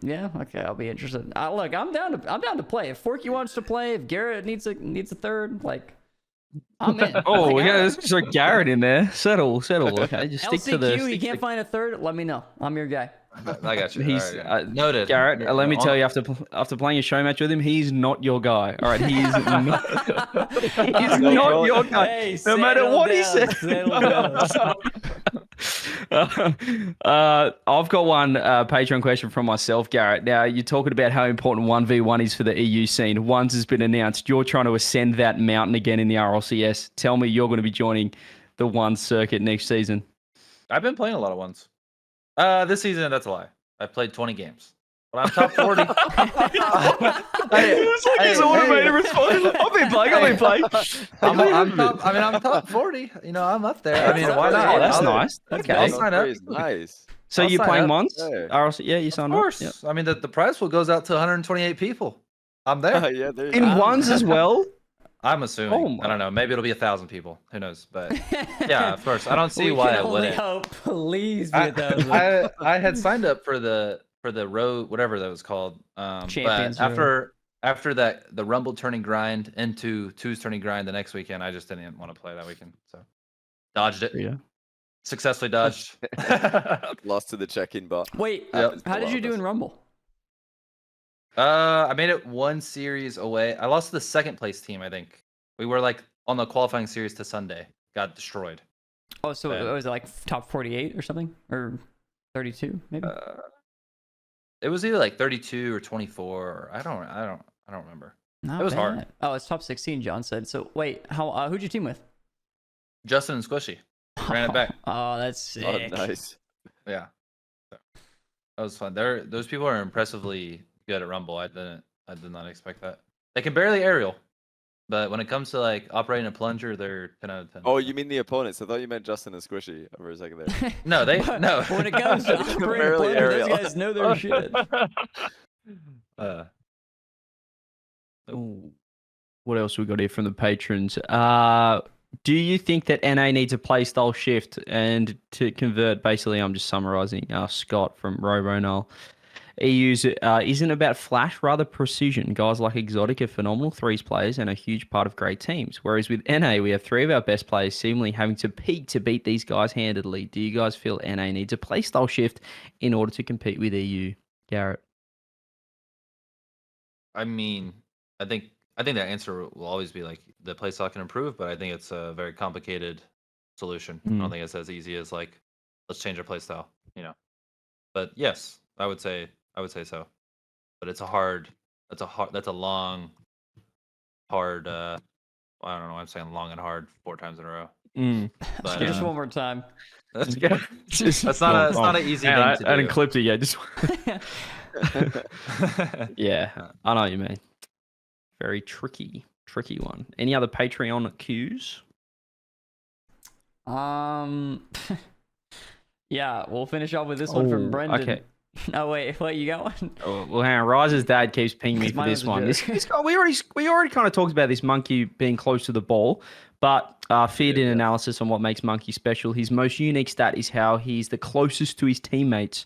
yeah, okay, I'll be interested. Look, I'm down to play. If Forky wants to play, if Garrett needs a third, like, I'm in. Oh, Like, we got so Garrett in there. Settle. Okay, just stick to the. LCQ, you can't find a third. Let me know. I'm your guy. I got you. He's All right. Noted. Garrett. Let me tell you, after playing a show match with him, he's not your guy. All right, he's not. He's not your guy. Hey, No matter settle what he down, says. settle down. I've got one Patreon question from myself, Garrett. Now, you're talking about how important 1v1 is for the EU scene. Ones has been announced. You're trying to ascend that mountain again in the RLCS. Tell me you're going to be joining the one circuit next season. I've been playing a lot of ones. This season, that's a lie. I played 20 games. But I'm top 40. automated response. I've been playing. I'm top 40. I'm up there. I mean, why not? Oh, that's I'll- nice. Okay. I'll sign up. Nice. So I'll you're sign playing up. once? Yeah. RLC, yeah, you signed Of course. up. Yep. I mean, the prize pool goes out to 128 people. I'm there. Yeah, there you In go. ones as well. I'm assuming. I don't know. Maybe it'll be 1,000 people. Who knows? But yeah, of course. I don't see why it wouldn't. Hope. Please be 1,000. I had signed up for the road, whatever that was called. Champions but after that, the Rumble turning grind into Twos turning grind the next weekend, I just didn't want to play that weekend. So dodged it. Yeah. Successfully dodged. Lost to the check-in bot. Wait, Happens to how a did lot you of do us. in Rumble? I made it one series away. I lost to the second place team, I think. We were like on the qualifying series to Sunday. Got destroyed. Oh, so Yeah. was it like top 48 or something? Or 32, maybe? It was either like 32 or 24. Or I don't remember. Not it was bad. hard. Oh, it's top 16, John said. So wait, who'd you team with? Justin and Squishy ran it back. Oh, that's sick. Oh, nice. Yeah, so, that was fun. Those people are impressively good at Rumble. I did not expect that. They can barely aerial, but when it comes to like operating a plunger, they're 10 out of 10. Oh, you mean the opponents? I thought you meant Justin and Squishy over a second there. No, no. When it comes to operating a Barely plunger, those aerial. guys know their shit. Ooh. What else we got here from the patrons? Do you think that NA needs a playstyle shift? And to convert, basically, I'm just summarizing Scott from RoboNull. EU's isn't about flash, rather precision. Guys like Exotic are phenomenal threes players and a huge part of great teams. Whereas with NA, we have 3 of our best players seemingly having to peak to beat these guys handedly. Do you guys feel NA needs a playstyle shift in order to compete with EU? Garrett? I mean, I think that answer will always be like the playstyle can improve, but I think it's a very complicated solution. I don't think it's as easy as like let's change our playstyle, you know. But yes, I would say so. But that's a long, hard. I don't know. I'm saying long and hard 4 times in a row. But, Just one more time. that's not an easy thing to do. I hadn't clipped it yet. Just yeah, I know what you mean. Very tricky one. Any other Patreon cues? Yeah, we'll finish off with this one from Brendan. Okay. Oh wait, what, you got one? Oh, well, hang on. Rise's dad keeps pinging me for Mine this was a one. joke. This guy, we already kind of talked about this monkey being close to the ball, but feed in analysis on what makes Monkey special. His most unique stat is how he's the closest to his teammates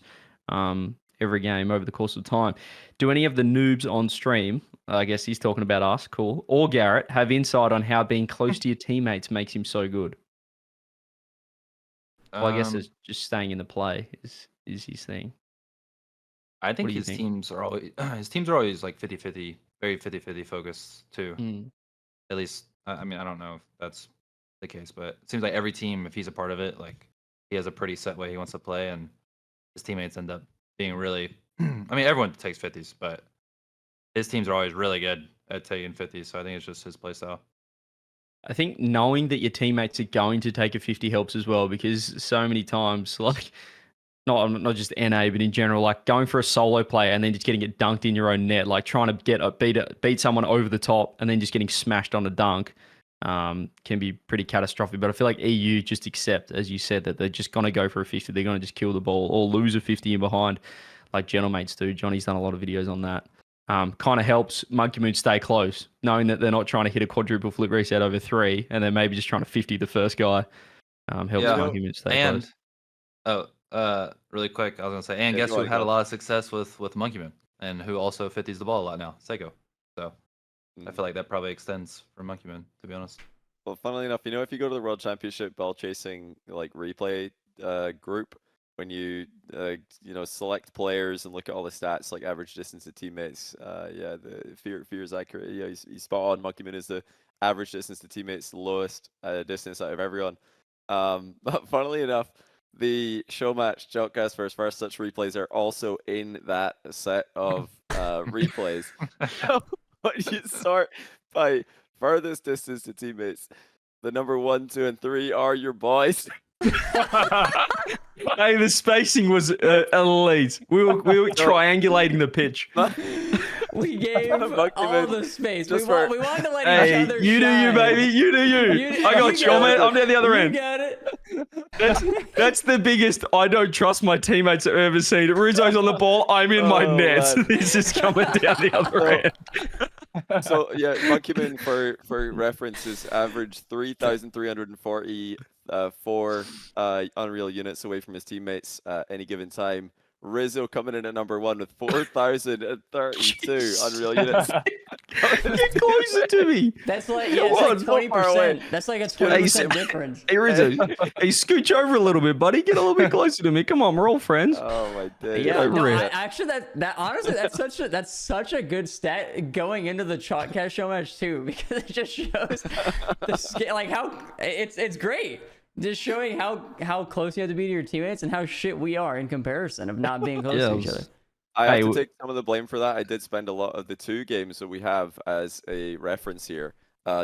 every game over the course of time. Do any of the noobs on stream, I guess he's talking about us, cool, or Garrett, have insight on how being close to your teammates makes him so good? Well, I guess it's just staying in the play is his thing. I think What do you his think? teams are always like 50-50, very 50-50 focused too. At least, I mean, I don't know if that's the case, but it seems like every team, if he's a part of it, like he has a pretty set way he wants to play, and his teammates end up being really. I mean, everyone takes 50s, but his teams are always really good at taking 50s. So I think it's just his play style. I think knowing that your teammates are going to take a 50 helps as well, because so many times, like, not just NA, but in general, like going for a solo play and then just getting it dunked in your own net, like trying to beat someone over the top and then just getting smashed on a dunk can be pretty catastrophic. But I feel like EU just accept, as you said, that they're just going to go for a 50. They're going to just kill the ball or lose a 50 in behind, like Gentlemates do. Johnny's done a lot of videos on that. Kind of helps Monkey Moon stay close, knowing that they're not trying to hit a quadruple flip reset over 3, and they're maybe just trying to 50 the first guy. Helps Monkey Moon stay close. Really quick, I was gonna say, and guess who had a lot of success with Monkey Moon, and who also 50s the ball a lot now? Seiko. So I feel like that probably extends for Monkey Moon, to be honest. Well, funnily enough, if you go to the World Championship ball chasing like replay group, when you select players and look at all the stats like average distance to teammates, the fear is accurate. Yeah, he's spot on. Monkey Moon is the average distance to teammates, lowest distance out of everyone. But funnily enough, the show match Jotcast versus First Touch replays are also in that set of replays. But you start by furthest distance to teammates. The number 1, 2, and 3 are your boys. Hey, the spacing was elite. We were triangulating the pitch. We gave all the space. We wanted to let Hey, each other you do you, shine. baby. You do you. I got you. I'm down the other You end. got it. That's the biggest I don't trust my teammates I've ever seen. Rizzo's on the ball. I'm in my net. man. He's just coming down the other end. So yeah, Monkeyman for reference is average 3,344 Unreal units away from his teammates at any given time. Rizzo coming in at number 1 with 4,032 Unreal units. Get closer to me. That's like Come yeah, it's on, like 20%. away. That's like a 20% Hey, difference. Hey Rizzo, hey, scooch over a little bit, buddy. Get a little bit closer to me. Come on, we're all friends. Oh my days. Yeah, over no, it. actually, that honestly, that's such a good stat going into the Chalkcast show match too, because it just shows the scale, like how it's great, just showing how close you have to be to your teammates and how shit we are in comparison of not being close to each other. I have to take some of the blame for that. I did spend a lot of the 2 games that we have as a reference here,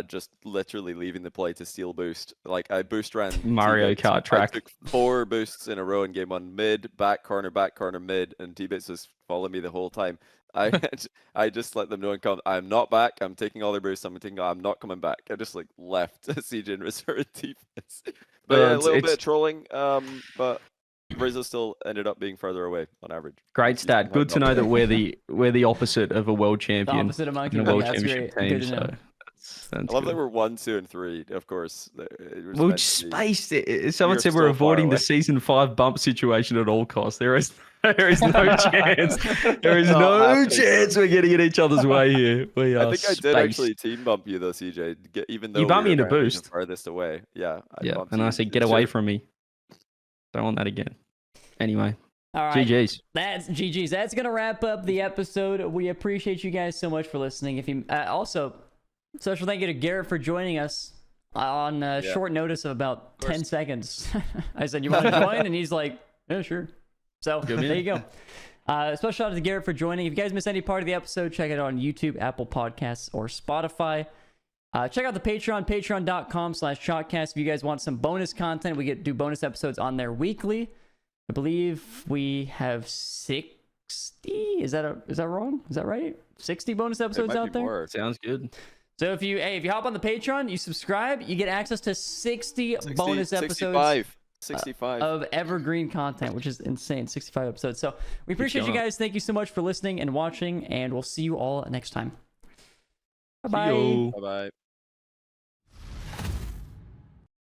just literally leaving the play to steal boost. Like I boost ran Mario T-Bits. Kart track. I took 4 boosts in a row in game 1, mid, back corner, mid, and T-Bits just followed me the whole time. I just let them know and come. I'm not back. I'm taking all their boosts. I'm not coming back. I just like left CJ and Rizzo and T-Bits. But yeah, a little bit of trolling. But Rizzo still ended up being further away on average. Great stat. Good to know that we're the opposite of a world champion. The opposite of Monkey. in a world That's championship great. team. Good to know. So I love that we're 1, 2, and 3. Of course, we'll spaced it. Someone said we're so avoiding far the season 5 bump situation at all costs. There is no chance. There is no chance we're getting in each other's way here. We are I think I did actually team bump you though, CJ. Even though you bumped me were into apparently boost. the farthest away. Yeah. And I said, get away from me. Don't want that again. Anyway. All right. GG's. That's GG's. That's gonna wrap up the episode. We appreciate you guys so much for listening. If you also special thank you to Garrett for joining us on short notice of about 10 seconds. I said, you want to join? And he's like, yeah, sure. So there you go. Special shout out to Garrett for joining. If you guys missed any part of the episode, check it out on YouTube, Apple Podcasts, or Spotify. Check out the Patreon, patreon.com/Shotcast. If you guys want some bonus content, we do bonus episodes on there weekly. I believe we have 60. Is that wrong? Is that right? 60 bonus episodes out there? More. Sounds good. So if you hop on the Patreon, you subscribe, you get access to 60 bonus episodes 65 of evergreen content, which is insane. 65 episodes. So we appreciate you guys. Thank you so much for listening and watching, and we'll see you all next time. Bye-bye. Bye-bye.